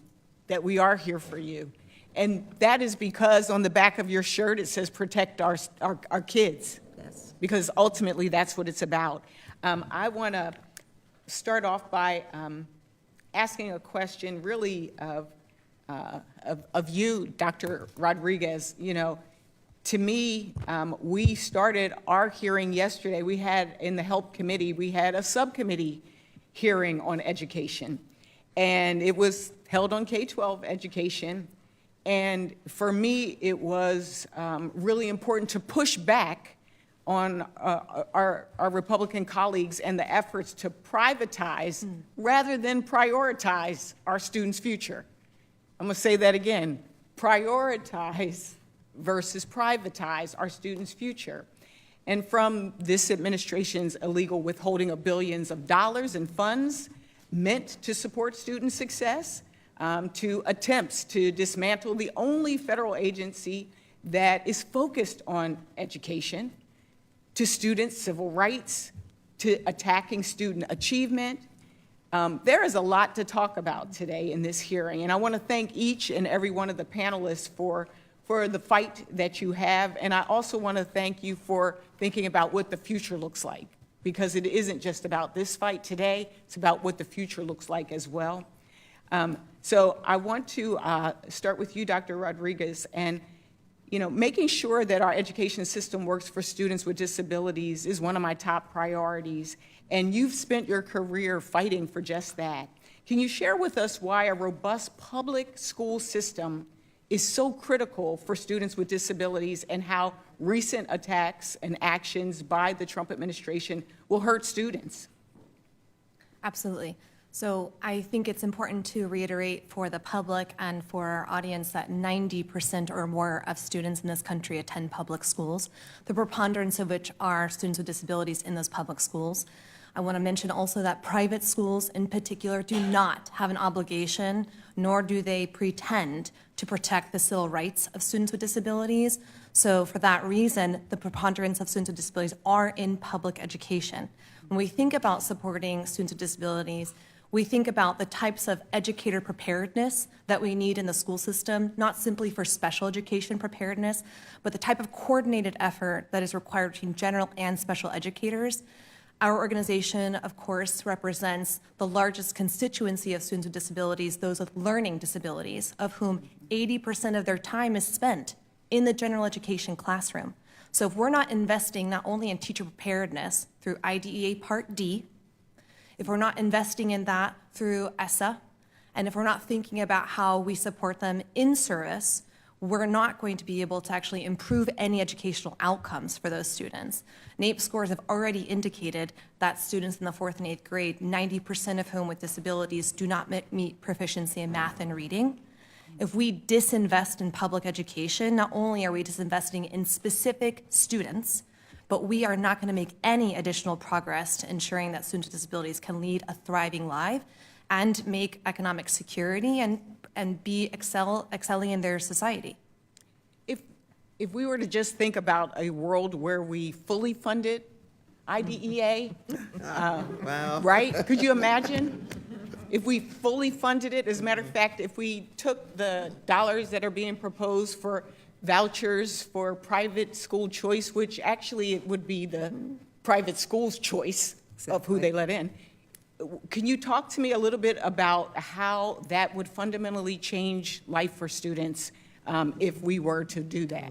that we are here for you. And that is because on the back of your shirt it says protect our kids. Yes. Because ultimately that's what it's about. I want to start off by asking a question really of you, Dr. Rodriguez. You know, to me, we started our hearing yesterday. We had, in the Help Committee, we had a subcommittee hearing on education. And it was held on K-12 education. And for me, it was really important to push back on our Republican colleagues and the efforts to privatize rather than prioritize our students' future. I'm going to say that again. Prioritize versus privatize our students' future. And from this administration's illegal withholding of billions of dollars in funds meant to support student success, to attempts to dismantle the only federal agency that is focused on education, to students' civil rights, to attacking student achievement. There is a lot to talk about today in this hearing, and I want to thank each and every one of the panelists for the fight that you have, and I also want to thank you for thinking about what the future looks like, because it isn't just about this fight today, it's about what the future looks like as well. So I want to start with you, Dr. Rodriguez, and making sure that our education system works for students with disabilities is one of my top priorities, and you've spent your career fighting for just that. Can you share with us why a robust public school system is so critical for students with disabilities and how recent attacks and actions by the Trump administration will hurt students? Absolutely. So I think it's important to reiterate for the public and for our audience that 90% or more of students in this country attend public schools, the preponderance of which are students with disabilities in those public schools. I want to mention also that private schools in particular do not have an obligation, nor do they pretend to protect the civil rights of students with disabilities. So for that reason, the preponderance of students with disabilities are in public education. When we think about supporting students with disabilities, we think about the types of educator preparedness that we need in the school system, not simply for special education preparedness, but the type of coordinated effort that is required between general and special educators. Our organization, of course, represents the largest constituency of students with disabilities, those with learning disabilities, of whom 80% of their time is spent in the general education classroom. So if we're not investing not only in teacher preparedness through IDEA Part D, if we're not investing in that through ESSA, and if we're not thinking about how we support them in service, we're not going to be able to actually improve any educational outcomes for those students. NAEP scores have already indicated that students in the 4th and 8th grade, 90% of whom with disabilities do not meet proficiency in math and reading. If we disinvest in public education, not only are we disinvesting in specific students, but we are not going to make any additional progress to ensuring that students with disabilities can lead a thriving life and make economic security and be excelling in their society. If we were to just think about a world where we fully funded IDEA, right? Could you imagine? If we fully funded it, as a matter of fact, if we took the dollars that are being proposed for vouchers for private school choice, which actually it would be the private school's choice of who they let in. Can you talk to me a little bit about how that would fundamentally change life for students if we were to do that?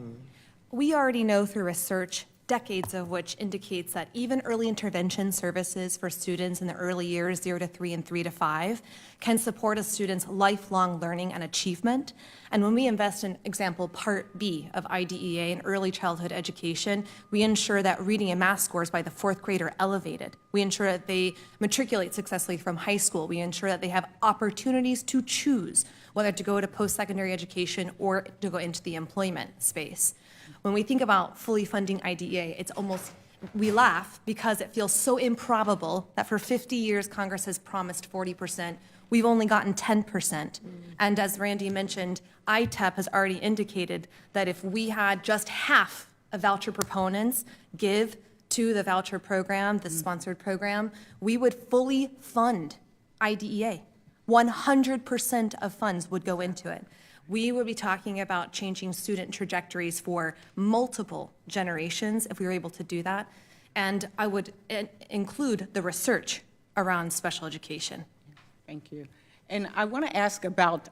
We already know through research, decades of which indicates that even early intervention services for students in the early years, 0 to 3 and 3 to 5, can support a student's lifelong learning and achievement. And when we invest in, example, Part B of IDEA in early childhood education, we ensure that reading and math scores by the 4th grade are elevated. We ensure that they matriculate successfully from high school. We ensure that they have opportunities to choose whether to go to post-secondary education or to go into the employment space. When we think about fully funding IDEA, it's almost, we laugh because it feels so improbable that for 50 years Congress has promised 40%. We've only gotten 10%. And as Randy mentioned, ITEP has already indicated that if we had just half of voucher proponents give to the voucher program, the sponsored program, we would fully fund IDEA. 100% of funds would go into it. We would be talking about changing student trajectories for multiple generations if we were able to do that. And I would include the research around special education. Thank you. And I want to ask about,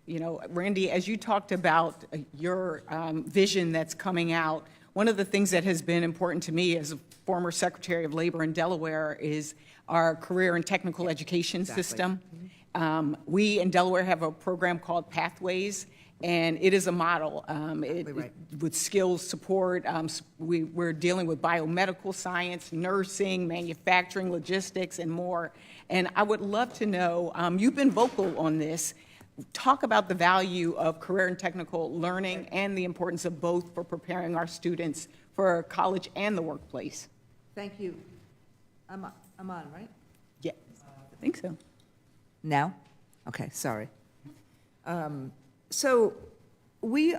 Randy, as you talked about your vision that's coming out, one of the things that has been important to me as a former Secretary of Labor in Delaware is our career and technical education system. We in Delaware have a program called Pathways, and it is a model with skills support. We're dealing with biomedical science, nursing, manufacturing, logistics, and more. And I would love to know, you've been vocal on this. Talk about the value of career and technical learning and the importance of both for preparing our students for college and the workplace. Thank you. I'm on, right? Yeah, I think so. Now? Okay, sorry. So we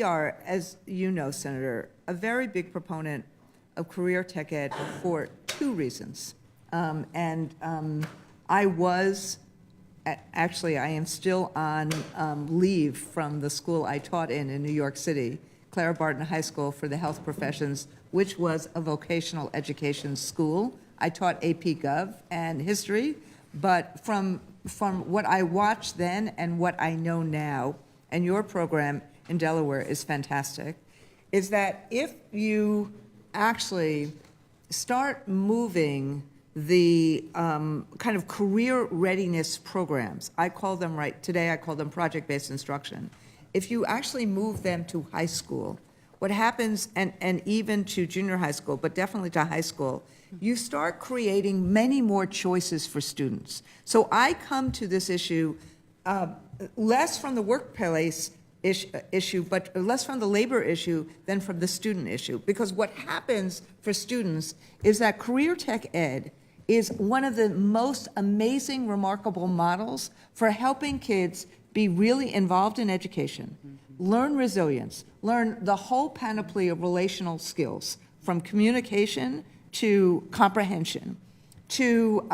are, as you know, Senator, a very big proponent of career tech ed for 2 reasons. I was, actually, I am still on leave from the school I taught in New York City, Clara Barton High School for the Health Professions, which was a vocational education school. I taught AP Gov and history, but from what I watched then and what I know now, and your program in Delaware is fantastic, is that if you actually start moving the kind of career readiness programs, I call them today I call them project-based instruction. If you actually move them to high school, what happens, and even to junior high school, but definitely to high school, you start creating many more choices for students. So I come to this issue less from the workplace issue, but less from the labor issue than from the student issue. Because what happens for students is that career tech ed is one of the most amazing, remarkable models for helping kids be really involved in education, learn resilience, learn the whole panoply of relational skills, from communication to comprehension, to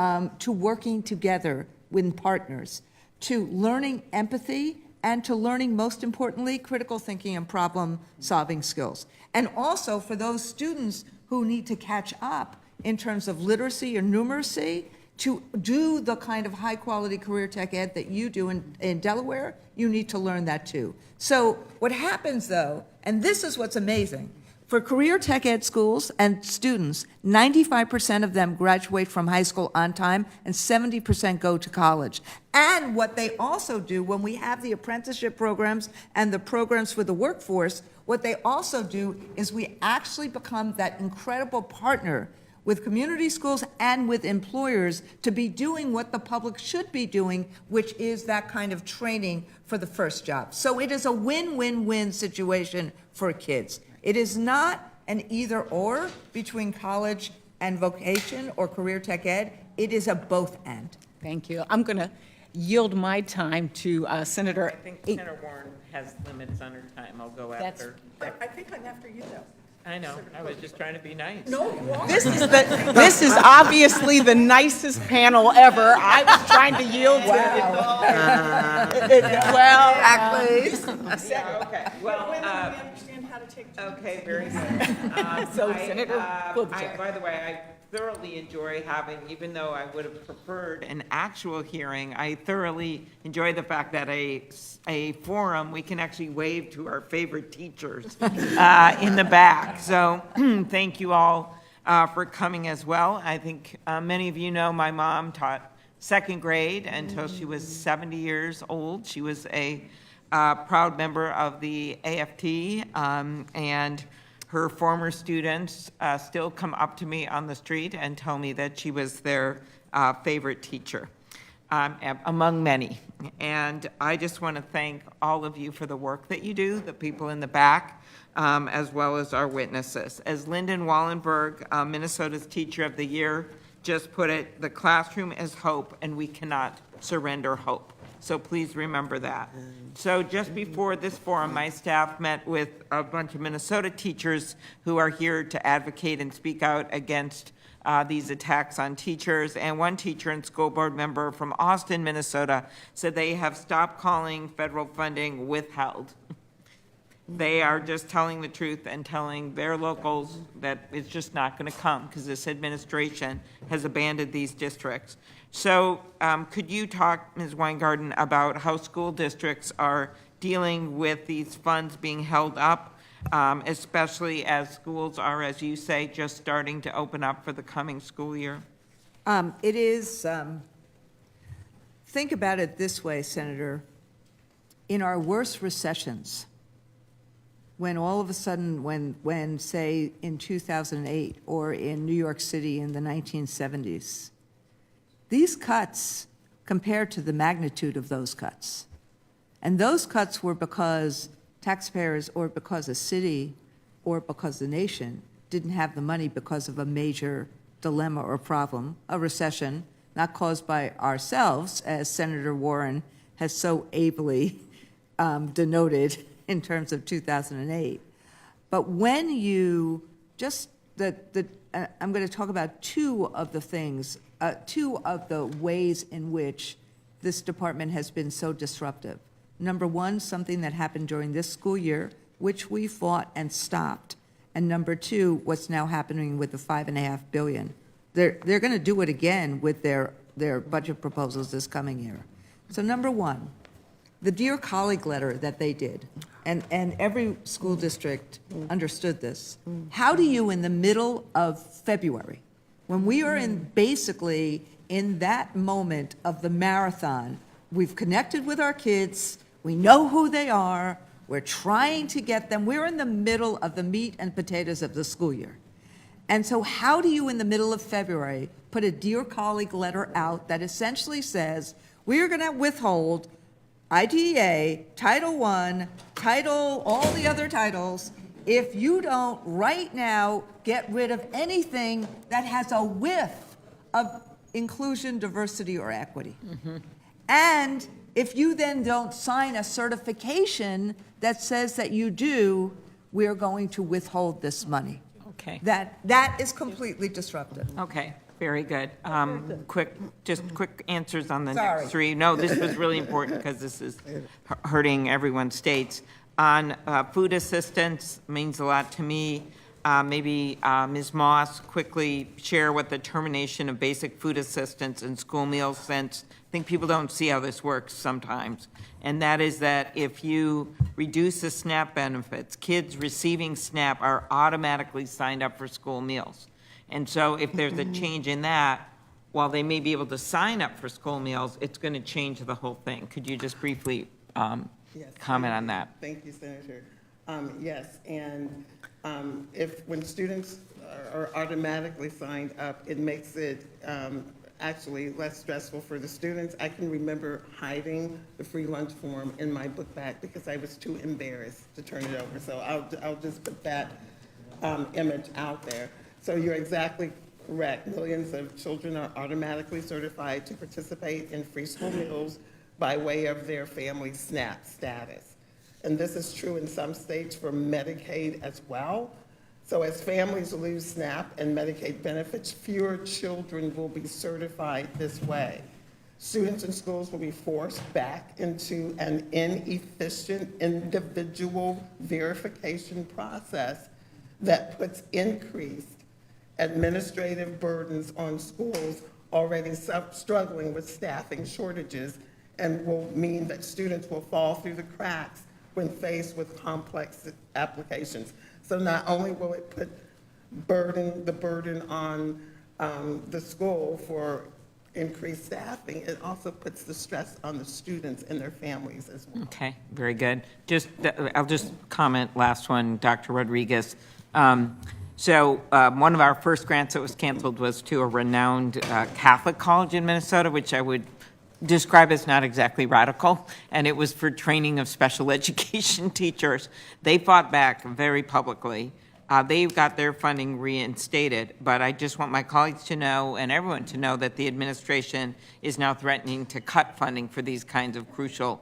working together with partners, to learning empathy, and to learning, most importantly, critical thinking and problem-solving skills. And also for those students who need to catch up in terms of literacy or numeracy, to do the kind of high-quality career tech ed that you do in Delaware, you need to learn that too. So what happens, though, and this is what's amazing, for career tech ed schools and students, 95% of them graduate from high school on time, and 70% go to college. And what they also do, when we have the apprenticeship programs and the programs for the workforce, what they also do is we actually become that incredible partner with community schools and with employers to be doing what the public should be doing, which is that kind of training for the first job. So it is a win-win-win situation for kids. It is not an either-or between college and vocation or career tech ed. It is a both-and. Thank you. I'm going to yield my time to Senator. I think Senator Warren has limits on her time. I'll go after. I think I'm after you, though. I know, I was just trying to be nice. This is obviously the nicest panel ever. I was trying to yield to. Well, Yeah, okay, well, Understand how to take. okay, very good. So, Senator Klobuchar. By the way, I thoroughly enjoy having, even though I would have preferred an actual hearing, I thoroughly enjoy the fact that a forum, we can actually wave to our favorite teachers in the back. So thank you all for coming as well. I think many of you know my mom taught second grade until she was 70 years old. She was a proud member of the AFT, and her former students still come up to me on the street and tell me that she was their favorite teacher, among many. And I just want to thank all of you for the work that you do, the people in the back, as well as our witnesses. As Lyndon Wallenberg, Minnesota's Teacher of the Year, just put it, the classroom is hope, and we cannot surrender hope. So please remember that. So just before this forum, my staff met with a bunch of Minnesota teachers who are here to advocate and speak out against these attacks on teachers. And one teacher and school board member from Austin, Minnesota, said they have stopped calling federal funding withheld. They are just telling the truth and telling their locals that it's just not going to come because this administration has abandoned these districts. So could you talk, Ms. Weingarten, about how school districts are dealing with these funds being held up, especially as schools are, as you say, just starting to open up for the coming school year? It is, think about it this way, Senator. In our worst recessions, when all of a sudden, when say in 2008 or in New York City in the 1970s, these cuts compared to the magnitude of those cuts. And those cuts were because taxpayers or because a city or because the nation didn't have the money because of a major dilemma or problem, a recession, not caused by ourselves, as Senator Warren has so ably denoted in terms of 2008. But when you just, I'm going to talk about two of the ways in which this department has been so disruptive. Number one, something that happened during this school year, which we fought and stopped. And number two, what's now happening with the $5.5 billion. They're going to do it again with their budget proposals this coming year. So number one, the Dear Colleague letter that they did, and every school district understood this. How do you, in the middle of February, when we are basically in that moment of the marathon, we've connected with our kids, we know who they are, we're trying to get them, we're in the middle of the meat and potatoes of the school year. And so how do you, in the middle of February, put a Dear Colleague letter out that essentially says, we're going to withhold IDEA, Title I, all the other titles, if you don't right now get rid of anything that has a whiff of inclusion, diversity, or equity. And if you then don't sign a certification that says that you do, we're going to withhold this money. Okay. That is completely disruptive. Okay, very good. Quick answers on the Sorry. next three. No, this was really important because this is hurting everyone's states. On food assistance, means a lot to me. Maybe Ms. Moss quickly share what the termination of basic food assistance and school meals, since I think people don't see how this works sometimes. And that is that if you reduce the SNAP benefits, kids receiving SNAP are automatically signed up for school meals. And so if there's a change in that, while they may be able to sign up for school meals, it's going to change the whole thing. Could you just briefly comment on that? Thank you, Senator. Yes, and when students are automatically signed up, it makes it actually less stressful for the students. I can remember hiding the free lunch form in my book bag because I was too embarrassed to turn it over. So I'll just put that image out there. So you're exactly Correct. Millions of children are automatically certified to participate in free school meals by way of their family SNAP status. And this is true in some states for Medicaid as well. So as families lose SNAP and Medicaid benefits, fewer children will be certified this way. Students in schools will be forced back into an inefficient individual verification process that puts increased administrative burdens on schools already struggling with staffing shortages, and will mean that students will fall through the cracks when faced with complex applications. So not only will it put the burden on the school for increased staffing, it also puts the stress on the students and their families as well. Okay, very good. I'll just comment, last one, Dr. Rodriguez. So one of our first grants that was canceled was to a renowned Catholic college in Minnesota, which I would describe as not exactly radical, and it was for training of special education teachers. They fought back very publicly. They got their funding reinstated, but I just want my colleagues to know and everyone to know that the administration is now threatening to cut funding for these kinds of crucial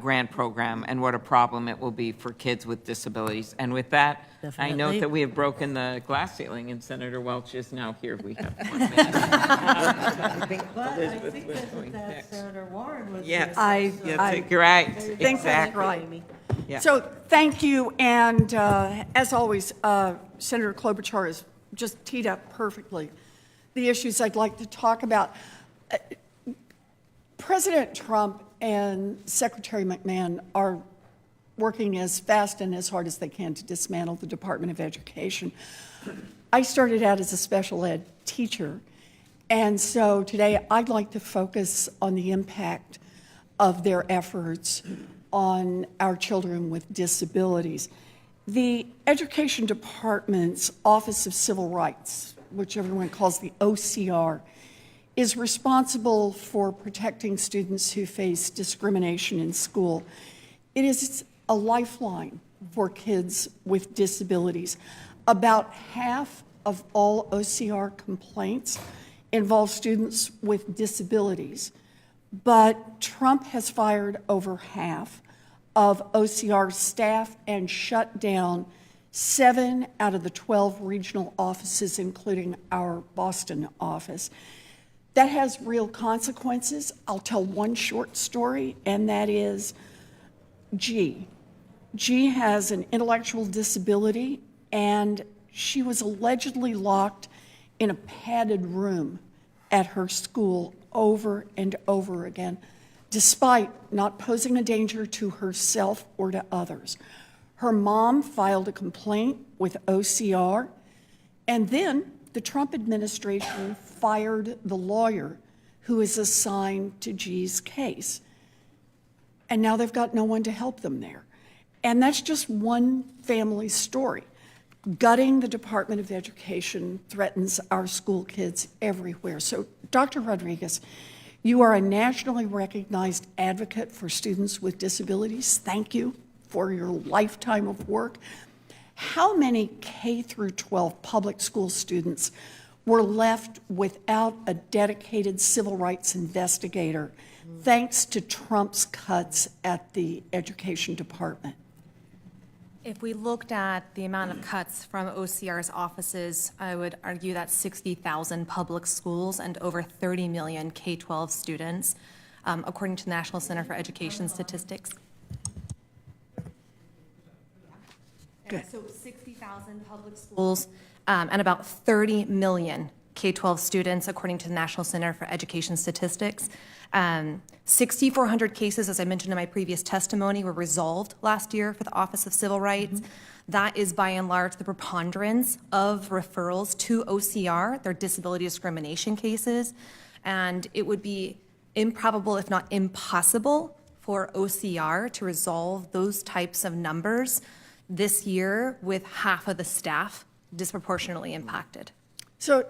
grant program, and what a problem it will be for kids with disabilities. And with that, I Definitely. note that we have broken the glass ceiling, and Senator Welch is now here. We have 1 minute. But I think going that next. Senator Warren was. Yes, I- you're right, think that's exactly. right. Yeah. So thank you, and as always, Senator Klobuchar has just teed up perfectly the issues I'd like to talk about. President Trump and Secretary McMahon are working as fast and as hard as they can to dismantle the Department of Education. I started out as a special ed teacher, and so today I'd like to focus on the impact of their efforts on our children with disabilities. The Education Department's Office of Civil Rights, which everyone calls the OCR, is responsible for protecting students who face discrimination in school. It is a lifeline for kids with disabilities. About half of all OCR complaints involve students with disabilities, but Trump has fired over half of OCR staff and shut down 7 out of the 12 regional offices, including our Boston office. That has real consequences. I'll tell one short story, and that is G. G has an intellectual disability, and she was allegedly locked in a padded room at her school over and over again, despite not posing a danger to herself or to others. Her mom filed a complaint with OCR, and then the Trump administration fired the lawyer who is assigned to G's case. And now they've got no one to help them there. And that's just one family's story. Gutting the Department of Education threatens our school kids everywhere. So, Dr. Rodriguez, you are a nationally recognized advocate for students with disabilities. Thank you for your lifetime of work. How many K through 12 public school students were left without a dedicated civil rights investigator thanks to Trump's cuts at the Education Department? If we looked at the amount of cuts from OCR's offices, I would argue that 60,000 public schools and over 30 million K-12 students, according to the National Center for Education Statistics. Good. So 60,000 public schools and about 30 million K-12 students, according to the National Center for Education Statistics. 6,400 cases, as I mentioned in my previous testimony, were resolved last year for the Office of Civil Rights. That is by and large the preponderance of referrals to OCR, their disability discrimination cases. And it would be improbable, if not impossible, for OCR to resolve those types of numbers this year with half of the staff disproportionately impacted. So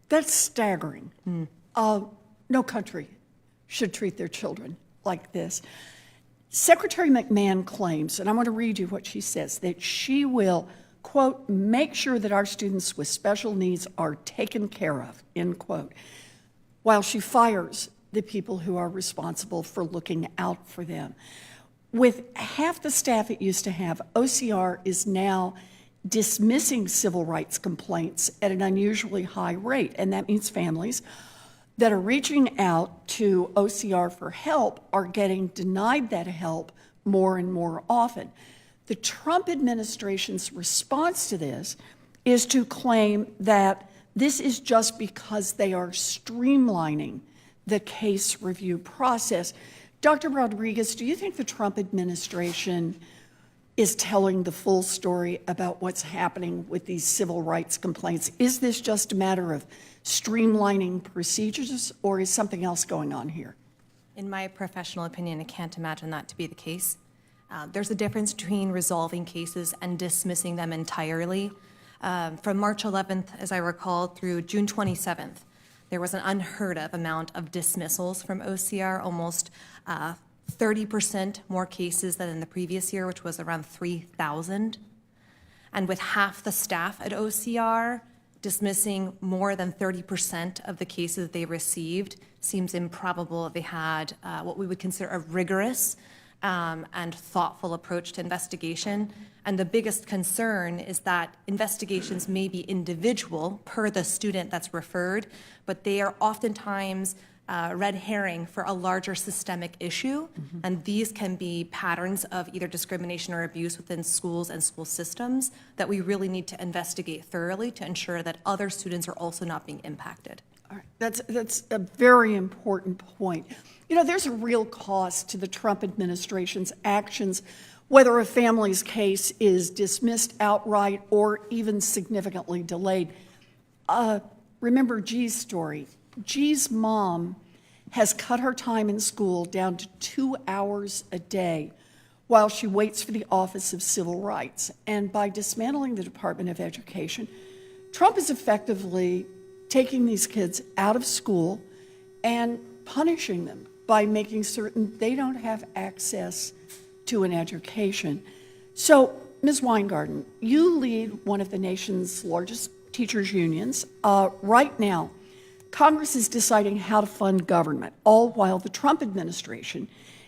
that's staggering. No country should treat their children like this. Secretary McMahon claims, and I want to read you what she says, that she will, quote, make sure that our students with special needs are taken care of, end quote, while she fires the people who are responsible for looking out for them. With half the staff it used to have, OCR is now dismissing civil rights complaints at an unusually high rate, and that means families that are reaching out to OCR for help are getting denied that help more and more often. The Trump administration's response to this is to claim that this is just because they are streamlining the case review process. Dr. Rodriguez, do you think the Trump administration is telling the full story about what's happening with these civil rights complaints? Is this just a matter of streamlining procedures, or is something else going on here? In my professional opinion, I can't imagine that to be the case. There's a difference between resolving cases and dismissing them entirely. From March 11th, as I recall, through June 27th, there was an unheard of amount of dismissals from OCR, almost 30% more cases than in the previous year, which was around 3,000. And with half the staff at OCR dismissing more than 30% of the cases they received, seems improbable they had what we would consider a rigorous and thoughtful approach to investigation. And the biggest concern is that investigations may be individual per the student that's referred, but they are oftentimes red herring for a larger systemic issue. And these can be patterns of either discrimination or abuse within schools and school systems that we really need to investigate thoroughly to ensure that other students are also not being impacted. All right. That's a very important point. You know, there's a real cost to the Trump administration's actions, whether a family's case is dismissed outright or even significantly delayed. Remember G's story. G's mom has cut her time in school down to 2 hours a day while she waits for the Office of Civil Rights. And by dismantling the Department of Education, Trump is effectively taking these kids out of school and punishing them by making certain they don't have access to an education. So, Ms. Weingarten, you lead one of the nation's largest teachers' unions. Right now, Congress is deciding how to fund government, all while the Trump administration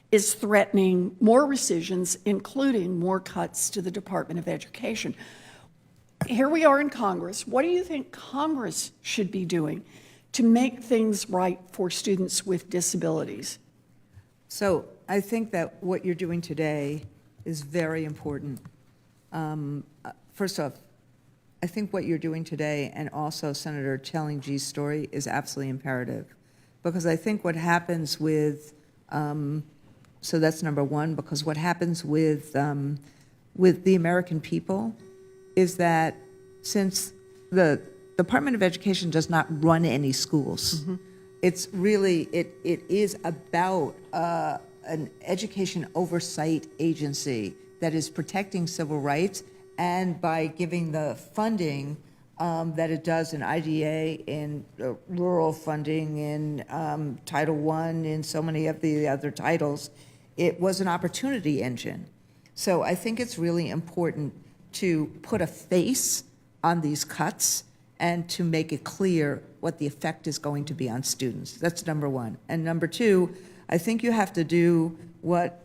is threatening more rescissions, including more cuts to the Department of Education. Here we are in Congress. What do you think Congress should be doing to make things right for students with disabilities? So I think that what you're doing today is very important. First off, I think what you're doing today, and also Senator telling G's story, is absolutely imperative. Because I think what happens with, so that's number one, because what happens with the American people is that since the Department of Education does not run any schools, it's really, it is about an education oversight agency that is protecting civil rights, and by giving the funding that it does in IDA, in rural funding, in Title I, in so many of the other titles, it was an opportunity engine. So I think it's really important to put a face on these cuts and to make it clear what the effect is going to be on students. That's number one. And number two, I think you have to do what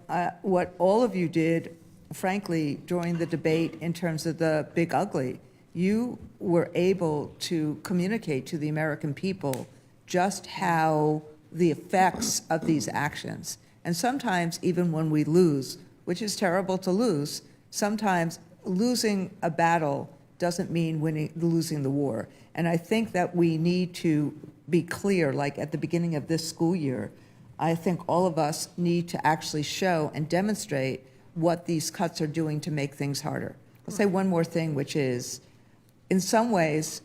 all of you did, frankly, during the debate in terms of the big ugly. You were able to communicate to the American people just how the effects of these actions. And sometimes even when we lose, which is terrible to lose, sometimes losing a battle doesn't mean losing the war. And I think that we need to be clear, like at the beginning of this school year, I think all of us need to actually show and demonstrate what these cuts are doing to make things harder. I'll say one more thing, which is, in some ways,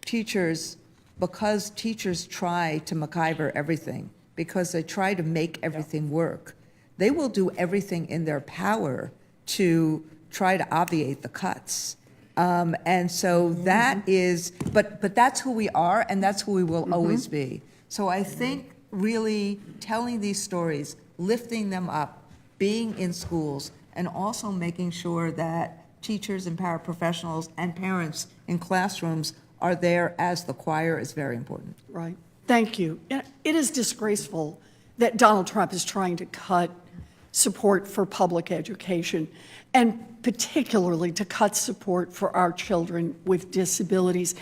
because teachers try to MacGyver everything, because they try to make everything work, they will do everything in their power to try to obviate the cuts. And so that is, but that's who we are, and that's who we will always be. So I think really telling these stories, lifting them up, being in schools, and also making sure that teachers and paraprofessionals and parents in classrooms are there as the choir is very important. Right. Thank you. It is disgraceful that Donald Trump is trying to cut support for public education, and particularly to cut support for our children with disabilities.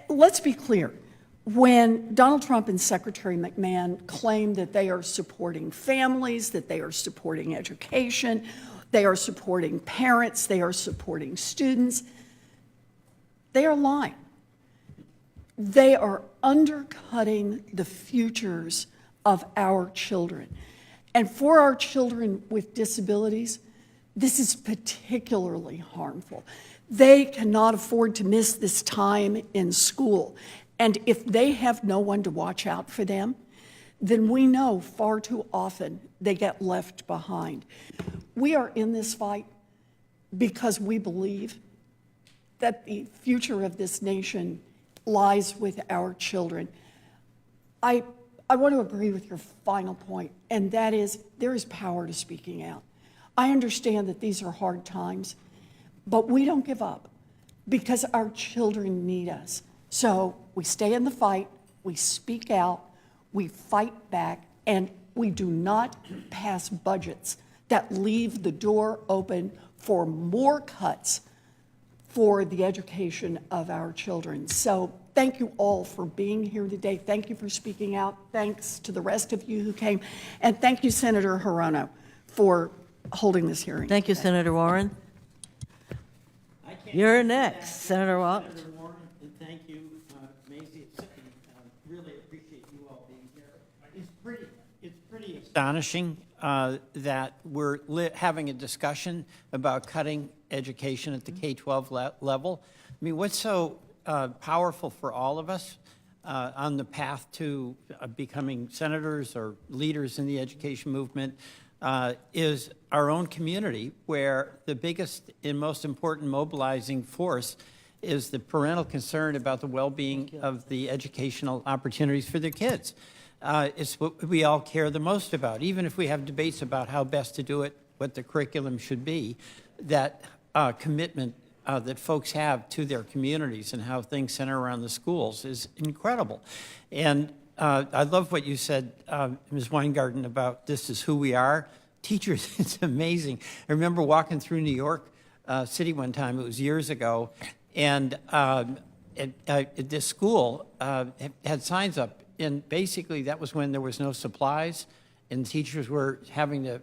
Let's be clear. When Donald Trump and Secretary McMahon claim that they are supporting families, that they are supporting education, they are supporting parents, they are supporting students, they are lying. They are undercutting the futures of our children. And for our children with disabilities, this is particularly harmful. They cannot afford to miss this time in school. And if they have no one to watch out for them, then we know far too often they get left behind. We are in this fight because we believe that the future of this nation lies with our children. I want to agree with your final point, and that is there is power to speaking out. I understand that these are hard times, but we don't give up because our children need us. So we stay in the fight, we speak out, we fight back, and we do not pass budgets that leave the door open for more cuts for the education of our children. So thank you all for being here today. Thank you for speaking out. Thanks to the rest of you who came. And thank you, Senator Hirono, for holding this hearing. Thank you, Senator Warren. You're next, Senator Watt. Senator Warren, and thank you, Mazie. Really appreciate you all being here. It's pretty astonishing that we're having a discussion about cutting education at the K-12 level. I mean, what's so powerful for all of us on the path to becoming senators or leaders in the education movement is our own community, where the biggest and most important mobilizing force is the parental concern about the well-being of the educational opportunities for their kids. It's what we all care the most about, even if we have debates about how best to do it, what the curriculum should be. That commitment that folks have to their communities and how things center around the schools is incredible. And I love what you said, Ms. Weingarten, about this is who we are. Teachers, it's amazing. I remember walking through New York City one time, it was years ago, and this school had signs up, and basically that was when there was no supplies, and teachers were having to,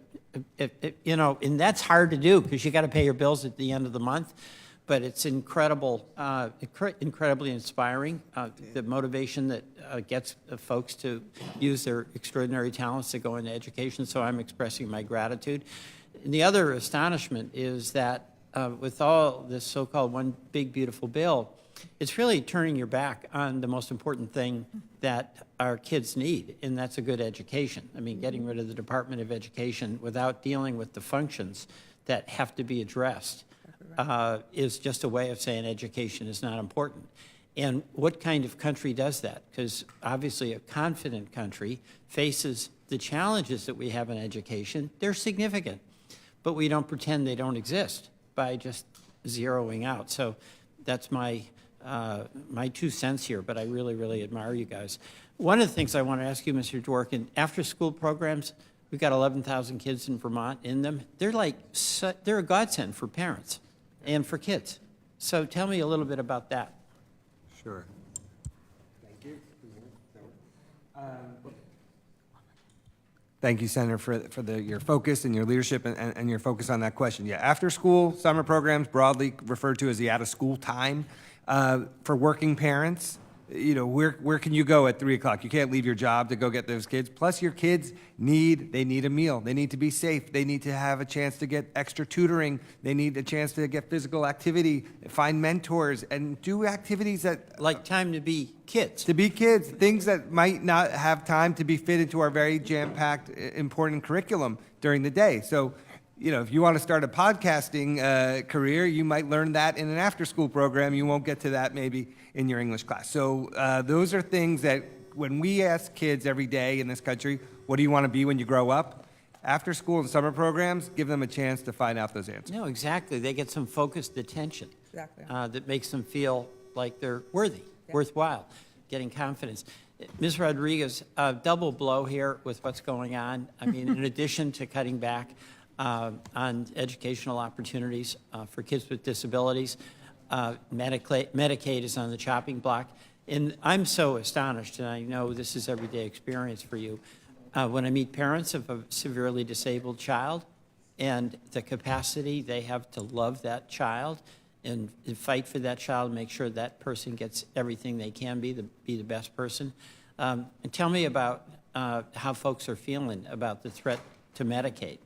and that's hard to do because you got to pay your bills at the end of the month. But it's incredible, incredibly inspiring, the motivation that gets folks to use their extraordinary talents to go into education, so I'm expressing my gratitude. And the other astonishment is that with all this so-called one big beautiful bill, it's really turning your back on the most important thing that our kids need, and that's a good education. I mean, getting rid of the Department of Education without dealing with the functions that have to be addressed is just a way of saying education is not important. And what kind of country does that? Because obviously a confident country faces the challenges that we have in education. They're significant, but we don't pretend they don't exist by just zeroing out. So that's my 2 cents here, but I really, really admire you guys. One of the things I want to ask you, Mr. Dworkin, after-school programs, we've got 11,000 kids in Vermont in them. They're a godsend for parents and for kids. So tell me a little bit about that. Sure. Thank you. Thank you, Senator, for your focus and your leadership and your focus on that question. Yeah, after-school summer programs, broadly referred to as the out-of-school time, for working parents. You know, where can you go at 3 o'clock? You can't leave your job to go get those kids. Plus, your kids need a meal. They need to be safe. They need to have a chance to get extra tutoring. They need a chance to get physical activity, find mentors, and do activities that... Like time to be kids. To be kids, things that might not have time to be fit into our very jam-packed, important curriculum during the day. So, you know, if you want to start a podcasting career, you might learn that in an after-school program. You won't get to that maybe in your English class. So those are things that when we ask kids every day in this country, what do you want to be when you grow up? After school and summer programs, give them a chance to find out those answers. No, exactly. They get some focused attention. Exactly. That makes them feel like they're worthwhile, getting confidence. Ms. Rodriguez, double blow here with what's going on. I mean, in addition to cutting back on educational opportunities for kids with disabilities, Medicaid is on the chopping block. And I'm so astonished, and I know this is everyday experience for you, when I meet parents of a severely disabled child and the capacity they have to love that child and fight for that child, make sure that person gets everything they can be the best person. And tell me about how folks are feeling about the threat to Medicaid.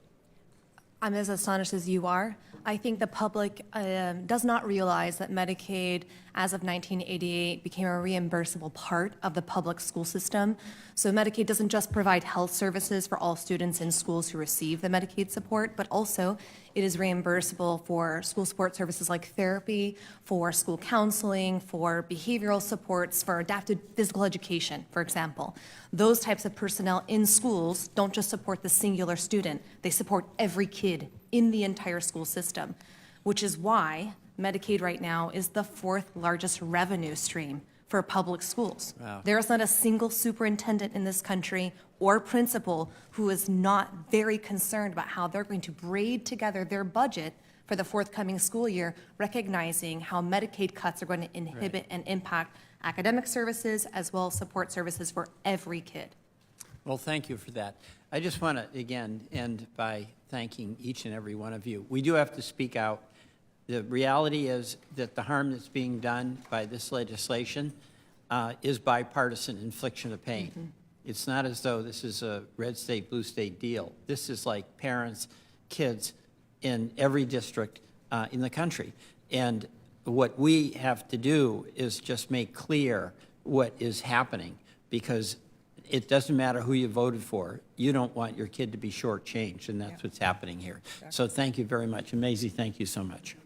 I'm as astonished as you are. I think the public does not realize that Medicaid, as of 1988, became a reimbursable part of the public school system. So Medicaid doesn't just provide health services for all students in schools who receive the Medicaid support, but also it is reimbursable for school support services like therapy, for school counseling, for behavioral supports, for adapted physical education, for example. Those types of personnel in schools don't just support the singular student, they support every kid in the entire school system, which is why Medicaid right now is the 4th largest revenue stream for public schools. Wow. There is not a single superintendent in this country or principal who is not very concerned about how they're going to braid together their budget for the forthcoming school year, recognizing how Medicaid cuts are going to inhibit and impact academic services as well as support services for every kid. Well, thank you for that. I just want to, again, end by thanking each and every one of you. We do have to speak out. The reality is that the harm that's being done by this legislation is bipartisan infliction of pain. Mm-hmm. It's not as though this is a red state, blue state deal. This is like parents, kids in every district in the country. And what we have to do is just make clear what is happening, because it doesn't matter who you voted for. You don't want your kid to be shortchanged, and that's what's happening here. Exactly. So thank you very much. And Mazie, thank you so much.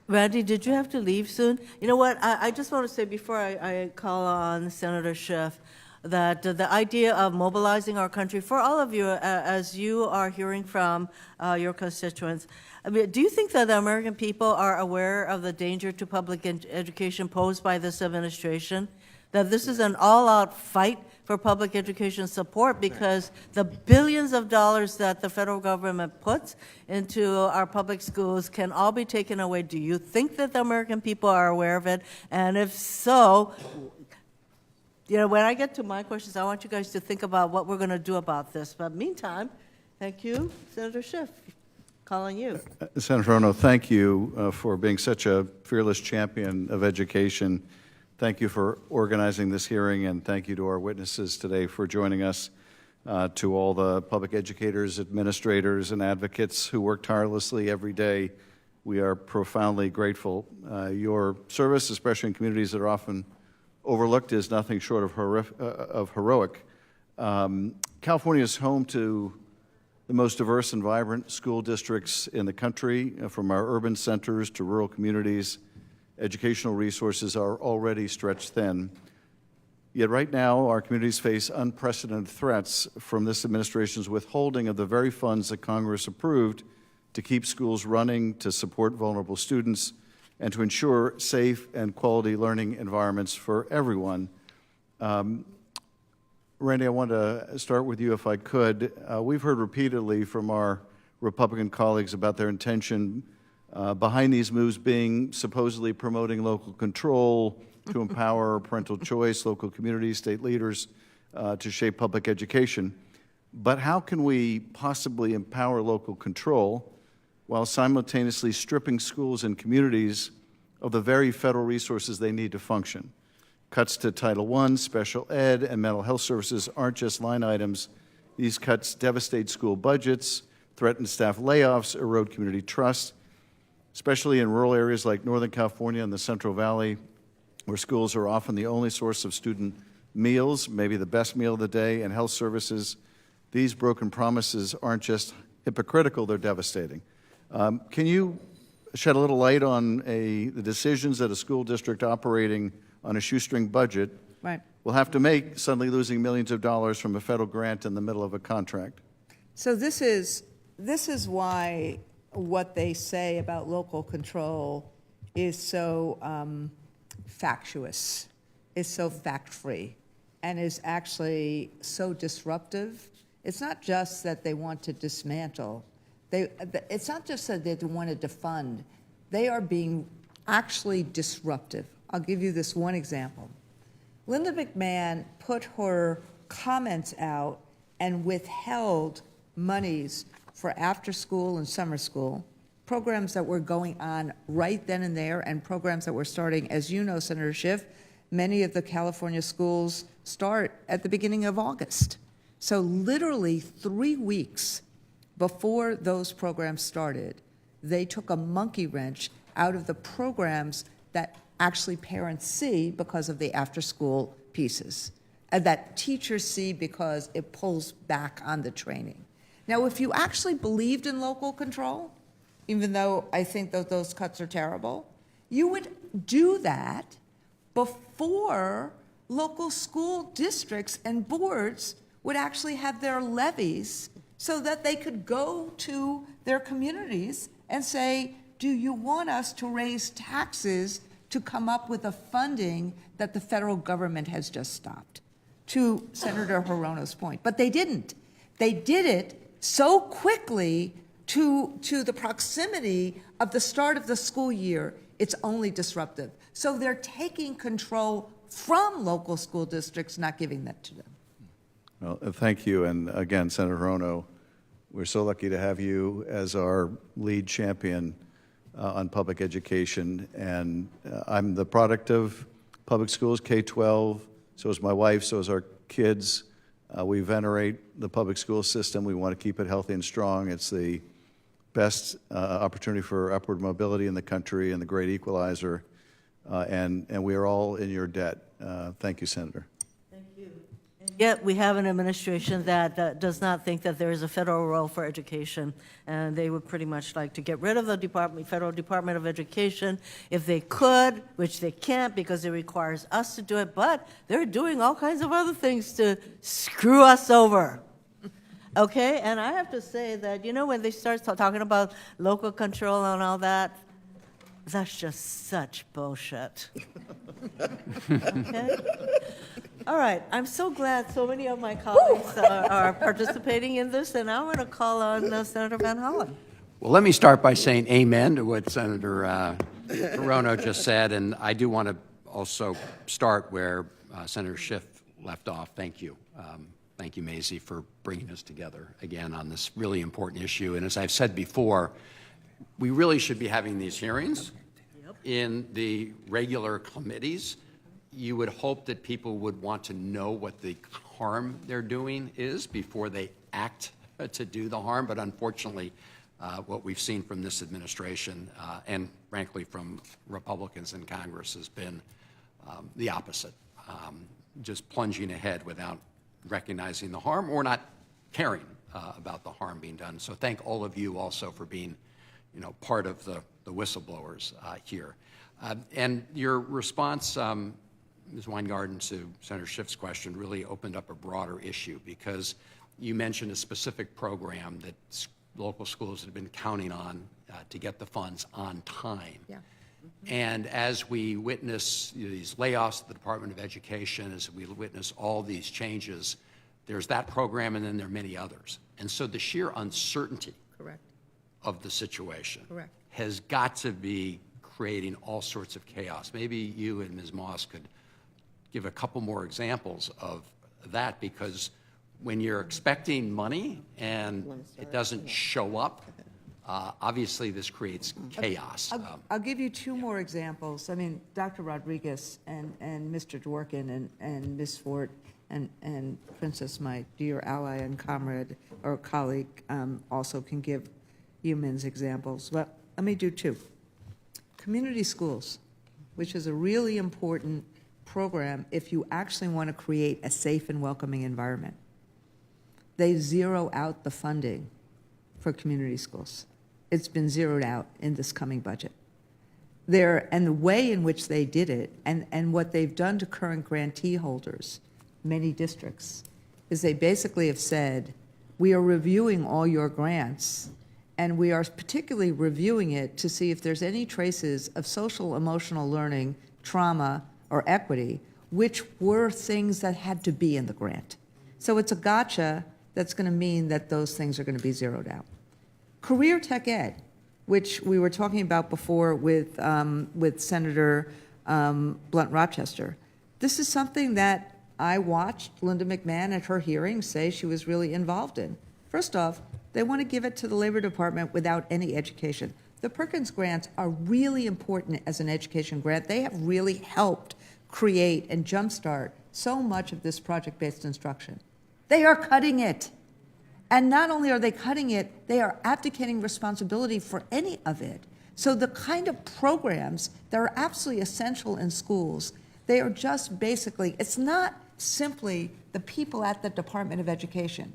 Randy, did you have to leave soon? You know what, I just want to say before I call on Senator Schiff, that the idea of mobilizing our country, for all of you, as you are hearing from your constituents, I mean, do you think that the American people are aware of the danger to public education posed by this administration? That this is an all-out fight for public education support, because the billions of dollars that the federal government puts into our public schools can all be taken away. Do you think that the American people are aware of it? And if so, you know, when I get to my questions, I want you guys to think about what we're going to do about this. But meantime, thank you, Senator Schiff. Calling you. Senator Hirono, thank you for being such a fearless champion of education. Thank you for organizing this hearing, and thank you to our witnesses today for joining us, to all the public educators, administrators, and advocates who work tirelessly every day. We are profoundly grateful. Your service, especially in communities that are often overlooked, is nothing short of heroic. California is home to the most diverse and vibrant school districts in the country, from our urban centers to rural communities. Educational resources are already stretched thin. Yet right now, our communities face unprecedented threats from this administration's withholding of the very funds that Congress approved to keep schools running, to support vulnerable students, and to ensure safe and quality learning environments for everyone. Randy, I want to start with you if I could. We've heard repeatedly from our Republican colleagues about their intention behind these moves being supposedly promoting local control to empower parental choice, local communities, state leaders to shape public education. But how can we possibly empower local control while simultaneously stripping schools and communities of the very federal resources they need to function? Cuts to Title I, special ed, and mental health services aren't just line items. These cuts devastate school budgets, threaten staff layoffs, erode community trust, especially in rural areas like Northern California and the Central Valley, where schools are often the only source of student meals, maybe the best meal of the day, and health services. These broken promises aren't just hypocritical, they're devastating. Can you shed a little light on the decisions that a school district operating on a shoestring budget Right. will have to make, suddenly losing millions of dollars from a federal grant in the middle of a contract. So this is why what they say about local control is so factious, is so fact-free, and is actually so disruptive. It's not just that they want to dismantle. It's not just that they want to defund. They are being actually disruptive. I'll give you this one example. Linda McMahon put her comments out and withheld monies for after-school and summer school, programs that were going on right then and there, and programs that were starting, as you know, Senator Schiff, many of the California schools start at the beginning of August. So literally 3 weeks before those programs started, they took a monkey wrench out of the programs that actually parents see because of the after-school pieces, and that teachers see because it pulls back on the training. Now, if you actually believed in local control, even though I think that those cuts are terrible, you would do that before local school districts and boards would actually have their levies so that they could go to their communities and say, do you want us to raise taxes to come up with the funding that the federal government has just stopped? To Senator Hirono's point. But they didn't. They did it so quickly to the proximity of the start of the school year, it's only disruptive. So they're taking control from local school districts, not giving that to them. Well, thank you. And again, Senator Hirono, we're so lucky to have you as our lead champion on public education. And I'm the product of public schools, K-12. So is my wife, so is our kids. We venerate the public school system. We want to keep it healthy and strong. It's the best opportunity for upward mobility in the country and the great equalizer. And we are all in your debt. Thank you, Senator. Yet we have an administration that does not think that there is a federal role for education, and they would pretty much like to get rid of the Federal Department of Education if they could, which they can't because it requires us to do it, but they're doing all kinds of other things to screw us over. Okay, and I have to say that, you know, when they start talking about local control and all that, that's just such bullshit. Okay? All right, I'm so glad so many of my colleagues are participating in this, and I'm going to call on Senator Van Hollen. Well, let me start by saying amen to what Senator Hirono just said, and I do want to also start where Senator Schiff left off. Thank you. Thank you, Mazie, for bringing us together again on this really important issue. And as I've said before, we really should be having these hearings in the regular committees. You would hope that people would want to know what the harm they're doing is before they act to do the harm. But unfortunately, what we've seen from this administration and frankly from Republicans in Congress has been the opposite, just plunging ahead without recognizing the harm or not caring about the harm being done. So thank all of you also for being, you know, part of the whistleblowers here. And your response, Ms. Weingarten, to Senator Schiff's question really opened up a broader issue because you mentioned a specific program that local schools have been counting on to get the funds on time. Yeah. And as we witness these layoffs at the Department of Education, as we witness all these changes, there's that program and then there are many others. And so the sheer uncertainty of the situation has got to be creating all sorts of chaos. Maybe you and Ms. Moss could give a couple more examples of that, because when you're expecting money and it doesn't show up, obviously this creates chaos. I'll give you two more examples. I mean, Dr. Rodriguez and Mr. Dworkin and Ms. Fort and Princess, my dear ally and comrade or colleague, also can give humans examples. Well, let me do two. Community schools, which is a really important program if you actually want to create a safe and welcoming environment. They zero out the funding for community schools. It's been zeroed out in this coming budget. and the way in which they did it, and what they've done to current grantee holders, many districts, is they basically have said, we are reviewing all your grants, and we are particularly reviewing it to see if there's any traces of social emotional learning, trauma, or equity, which were things that had to be in the grant. So it's a gotcha that's going to mean that those things are going to be zeroed out. Career Tech Ed, which we were talking about before with Senator Blunt Rochester. This is something that I watched Linda McMahon at her hearing say she was really involved in. First off, they want to give it to the Labor Department without any education. The Perkins grants are really important as an education grant. They have really helped create and jumpstart so much of this project-based instruction. They are cutting it. And not only are they cutting it, they are abdicating responsibility for any of it. So the kind of programs that are absolutely essential in schools, they are just basically, it's not simply the people at the Department of Education.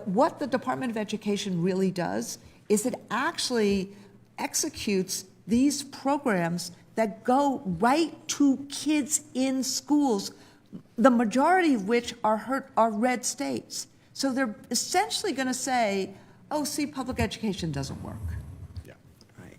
What the Department of Education really does is it actually executes these programs that go right to kids in schools, the majority of which are red states. So they're essentially going to say, oh, see, public education doesn't work. Yeah. Right.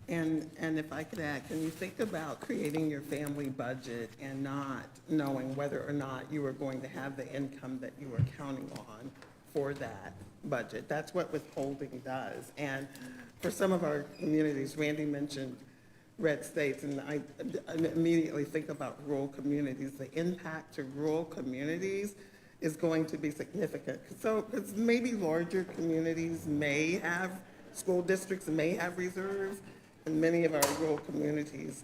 And if I could add, can you think about creating your family budget and not knowing whether or not you were going to have the income that you were counting on for that budget? That's what withholding does. And for some of our communities, Randy mentioned red states, and I immediately think about rural communities. The impact to rural communities is going to be significant. So, because maybe larger communities may have, school districts may have reserves, and many of our rural communities,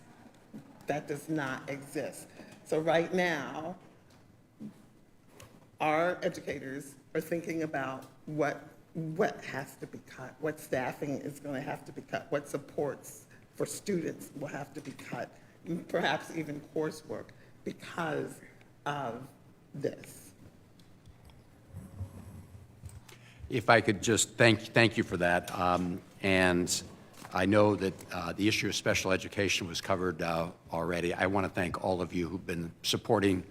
that does not exist. So right now, our educators are thinking about what has to be cut, what staffing is going to have to be cut, what supports for students will have to be cut, perhaps even coursework because of this. If I could just thank you for that. And I know that the issue of special education was covered already. I want to thank all of you who've been supporting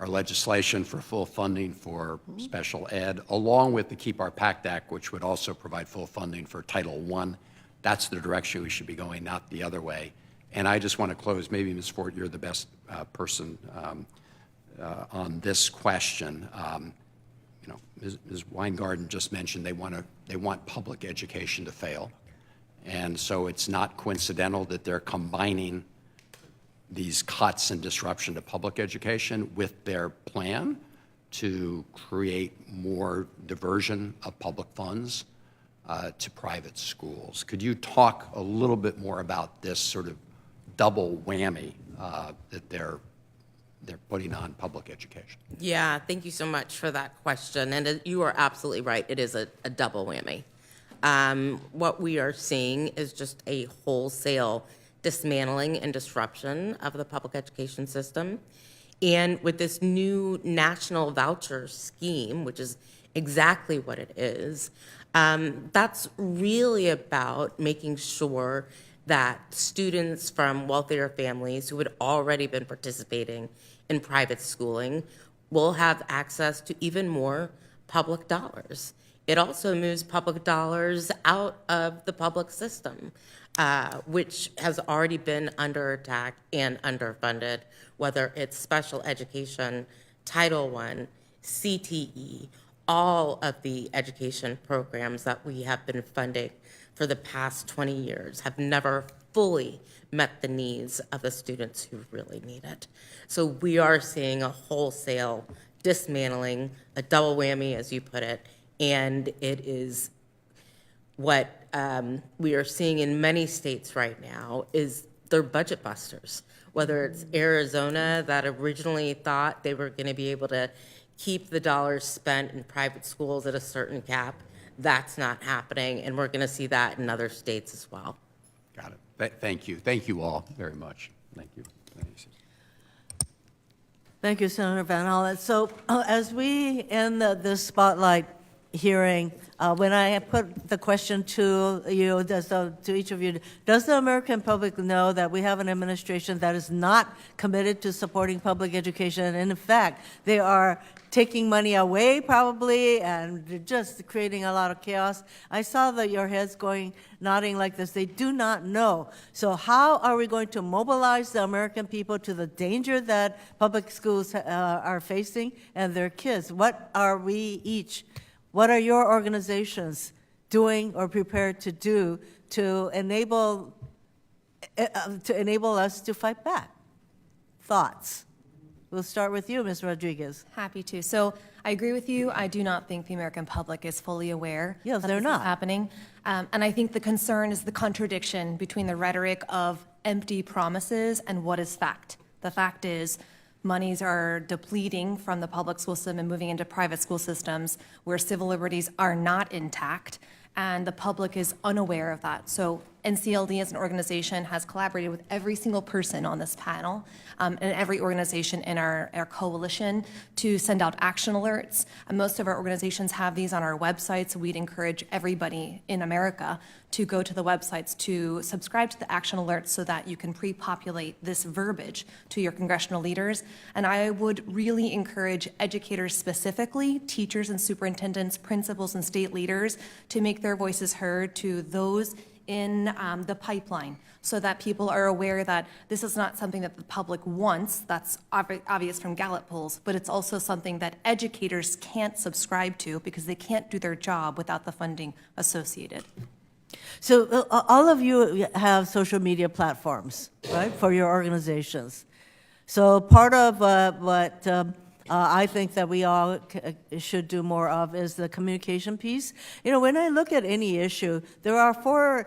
our legislation for full funding for special ed, along with the Keep Our Pact Act, which would also provide full funding for Title I. That's the direction we should be going, not the other way. And I just want to close, maybe Ms. Fort, you're the best person on this question. You know, Ms. Weingarten just mentioned they want public education to fail. And so it's not coincidental that they're combining these cuts and disruption to public education with their plan to create more diversion of public funds to private schools. Could you talk a little bit more about this sort of double whammy that they're putting on public education? Yeah, thank you so much for that question. And you are absolutely right. It is a double whammy. What we are seeing is just a wholesale dismantling and disruption of the public education system. And with this new national voucher scheme, which is exactly what it is, that's really about making sure that students from wealthier families who had already been participating in private schooling will have access to even more public dollars. It also moves public dollars out of the public system, which has already been under attack and underfunded, whether it's special education, Title I, CTE, all of the education programs that we have been funding for the past 20 years have never fully met the needs of the students who really need it. So we are seeing a wholesale dismantling, a double whammy, as you put it, and it is what we are seeing in many states right now is they're budget busters, whether it's Arizona that originally thought they were going to be able to keep the dollars spent in private schools at a certain cap. That's not happening, and we're going to see that in other states as well. Got it. Thank you. Thank you all very much. Thank you. Thank you, Senator Van Hollen. So as we end this spotlight hearing, when I put the question to you, to each of you, does the American public know that we have an administration that is not committed to supporting public education? And in fact, they are taking money away probably and just creating a lot of chaos. I saw that your heads nodding like this. They do not know. So how are we going to mobilize the American people to the danger that public schools are facing and their kids? What are we each, what are your organizations doing or prepared to do to enable us to fight back? Thoughts? We'll start with you, Ms. Rodriguez. Happy to. So I agree with you. I do not think the American public is fully aware Yes, that they're this not. is happening. And I think the concern is the contradiction between the rhetoric of empty promises and what is fact. The fact is monies are depleting from the public school system and moving into private school systems where civil liberties are not intact, and the public is unaware of that. So NCLD as an organization has collaborated with every single person on this panel and every organization in our coalition to send out action alerts. And most of our organizations have these on our websites. We'd encourage everybody in America to go to the websites to subscribe to the action alerts so that you can pre-populate this verbiage to your congressional leaders. And I would really encourage educators specifically, teachers and superintendents, principals and state leaders, to make their voices heard to those in the pipeline so that people are aware that this is not something that the public wants, that's obvious from Gallup polls, but it's also something that educators can't subscribe to because they can't do their job without the funding associated. So all of you have social media platforms, right, for your organizations. So part of what I think that we all should do more of is the communication piece. You know, when I look at any issue, there are four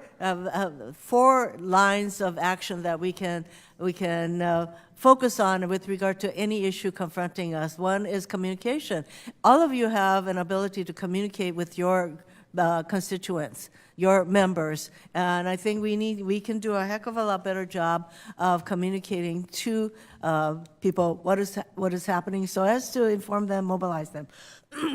lines of action that we can focus on with regard to any issue confronting us. One is communication. All of you have an ability to communicate with your constituents, your members, and I think we can do a heck of a lot better job of communicating to people what is happening so as to inform them, mobilize them.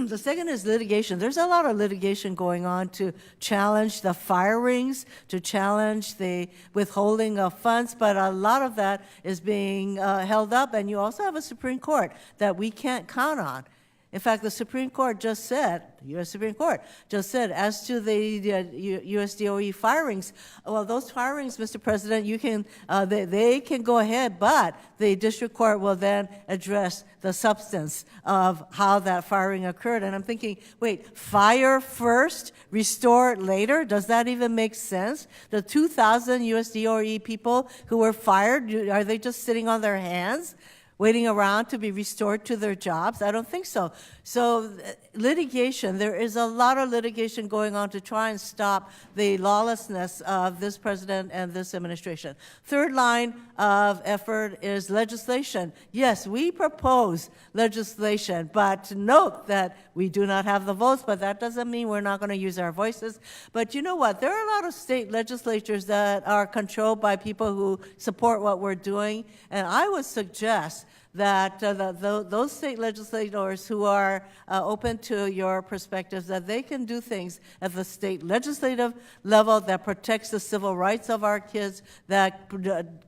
The second is litigation. There's a lot of litigation going on to challenge the firings, to challenge the withholding of funds, but a lot of that is being held up, and you also have a Supreme Court that we can't count on. In fact, the Supreme Court just said, the U.S. Supreme Court just said, as to the U.S. DOE firings, well, those firings, Mr. President, you can, they can go ahead, but the district court will then address the substance of how that firing occurred. And I'm thinking, wait, fire first, restore later? Does that even make sense? The 2,000 U.S. DOE people who were fired, are they just sitting on their hands, waiting around to be restored to their jobs? I don't think so. So litigation, there is a lot of litigation going on to try and stop the lawlessness of this president and this administration. Third line of effort is legislation. Yes, we propose legislation, but note that we do not have the votes, but that doesn't mean we're not going to use our voices. But you know what? There are a lot of state legislatures that are controlled by people who support what we're doing, and I would suggest that those state legislators who are open to your perspectives, that they can do things at the state legislative level that protects the civil rights of our kids, that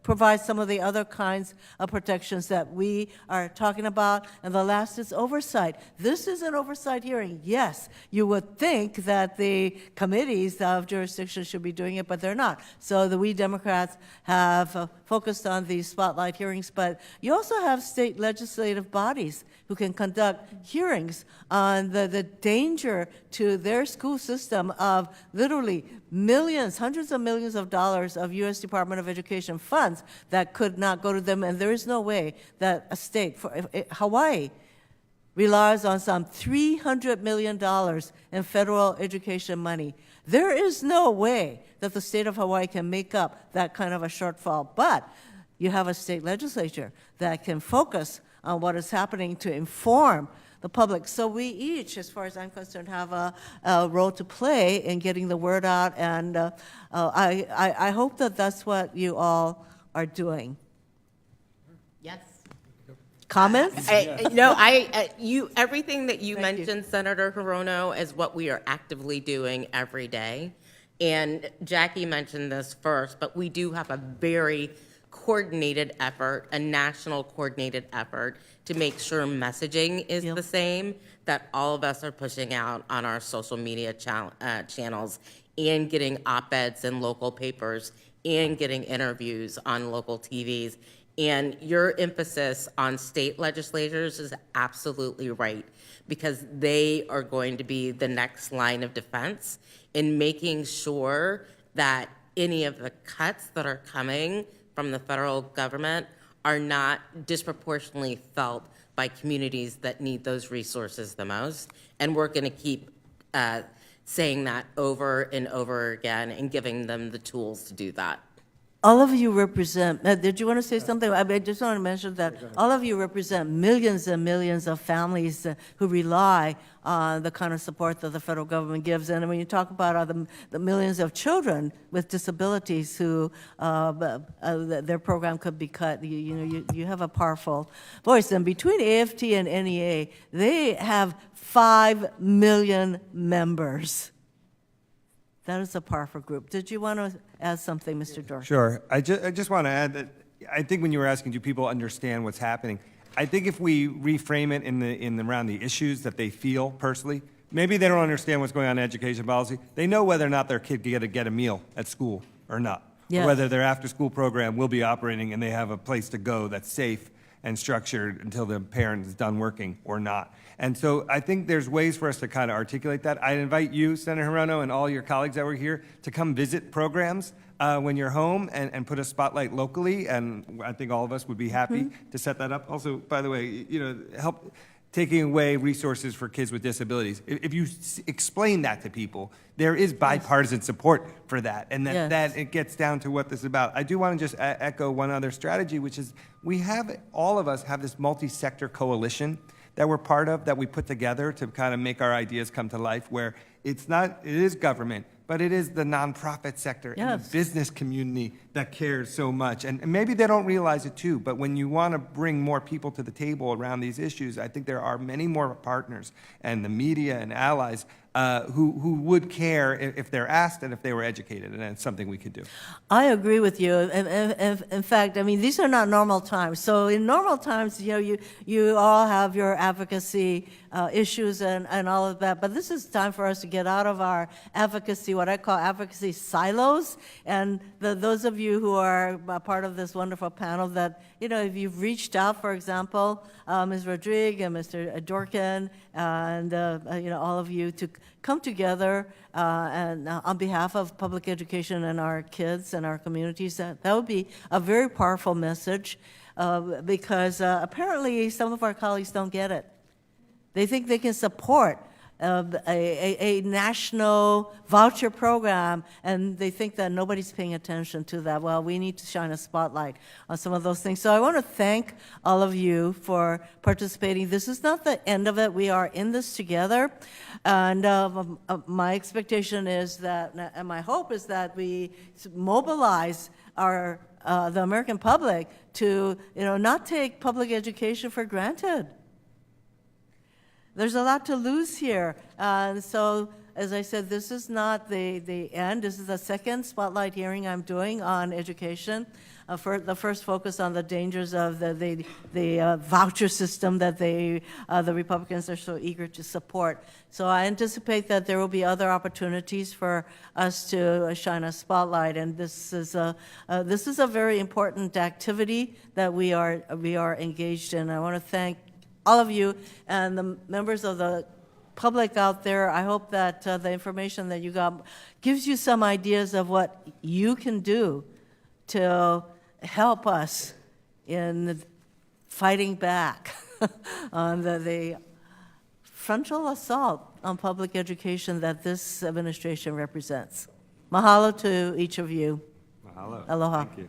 provides some of the other kinds of protections that we are talking about. And the last is oversight. This is an oversight hearing. Yes, you would think that the committees of jurisdiction should be doing it, but they're not. So we Democrats have focused on these spotlight hearings, but you also have state legislative bodies who can conduct hearings on the danger to their school system of literally millions, hundreds of millions of dollars of U.S. Department of Education funds that could not go to them, and there is no way that a state, Hawaii, relies on some $300 million in federal education money. There is no way that the state of Hawaii can make up that kind of a shortfall, but you have a state legislature that can focus on what is happening to inform the public. So we each, as far as I'm concerned, have a role to play in getting the word out, and I hope that that's what you all are doing. Yes. Comments? Everything that you mentioned, Senator Hirono, is what we are actively doing every day. And Jackie mentioned this first, but we do have a very coordinated effort, a national coordinated effort to make sure messaging is the same that all of us are pushing out on our social media channels and getting op-eds in local papers and getting interviews on local TVs. And your emphasis on state legislators is absolutely right, because they are going to be the next line of defense in making sure that any of the cuts that are coming from the federal government are not disproportionately felt by communities that need those resources the most. And we're going to keep saying that over and over again and giving them the tools to do that. All of you represent, did you want to say something? I just want to mention that all of you represent millions and millions of families who rely on the kind of support that the federal government gives. And when you talk about the millions of children with disabilities who their program could be cut, you have a powerful voice. And between AFT and NEA, they have 5 million members. That is a powerful group. Did you want to add something, Mr. Dorr? Sure. I just want to add that I think when you were asking, do people understand what's happening? I think if we reframe it around the issues that they feel personally, maybe they don't understand what's going on in education policy. They know whether or not their kid get a meal at school or not, Yes. or whether their after-school program will be operating and they have a place to go that's safe and structured until the parent is done working or not. And so I think there's ways for us to kind of articulate that. I invite you, Senator Hirono, and all your colleagues that were here to come visit programs when you're home and put a spotlight locally. And I think all of us would be happy to set that up. Also, by the way, help taking away resources for kids with disabilities. If you explain that to people, there is bipartisan support for that, and that it gets down to what this is about. I do want to just echo one other strategy, which is all of us have this multi-sector coalition that we're part of, that we put together to kind of make our ideas come to life, where it is government, but it is the nonprofit sector and the business community that cares so much. And maybe they don't realize it too, but when you want to bring more people to the table around these issues, I think there are many more partners and the media and allies who would care if they're asked and if they were educated, and it's something we could do. I agree with you. In fact, I mean, these are not normal times. So in normal times, you all have your advocacy issues and all of that, but this is time for us to get out of our advocacy, what I call advocacy silos. And those of you who are part of this wonderful panel that, if you've reached out, for example, Ms. Rodriguez and Mr. Dorkin, and all of you to come together and on behalf of public education and our kids and our communities, that would be a very powerful message, because apparently some of our colleagues don't get it. They think they can support a national voucher program, and they think that nobody's paying attention to that. Well, we need to shine a spotlight on some of those things. So I want to thank all of you for participating. This is not the end of it. We are in this together. And my expectation is that, and my hope is that we mobilize the American public to, not take public education for granted. There's a lot to lose here. So, as I said, this is not the end. This is the second spotlight hearing I'm doing on education. The first focus on the dangers of the voucher system that the Republicans are so eager to support. So I anticipate that there will be other opportunities for us to shine a spotlight, and this is a very important activity that we are engaged in. I want to thank all of you and the members of the public out there. I hope that the information that you got gives you some ideas of what you can do to help us in fighting back on the frontal assault on public education that this administration represents. Mahalo to each of you. Mahalo. Aloha. Thank you.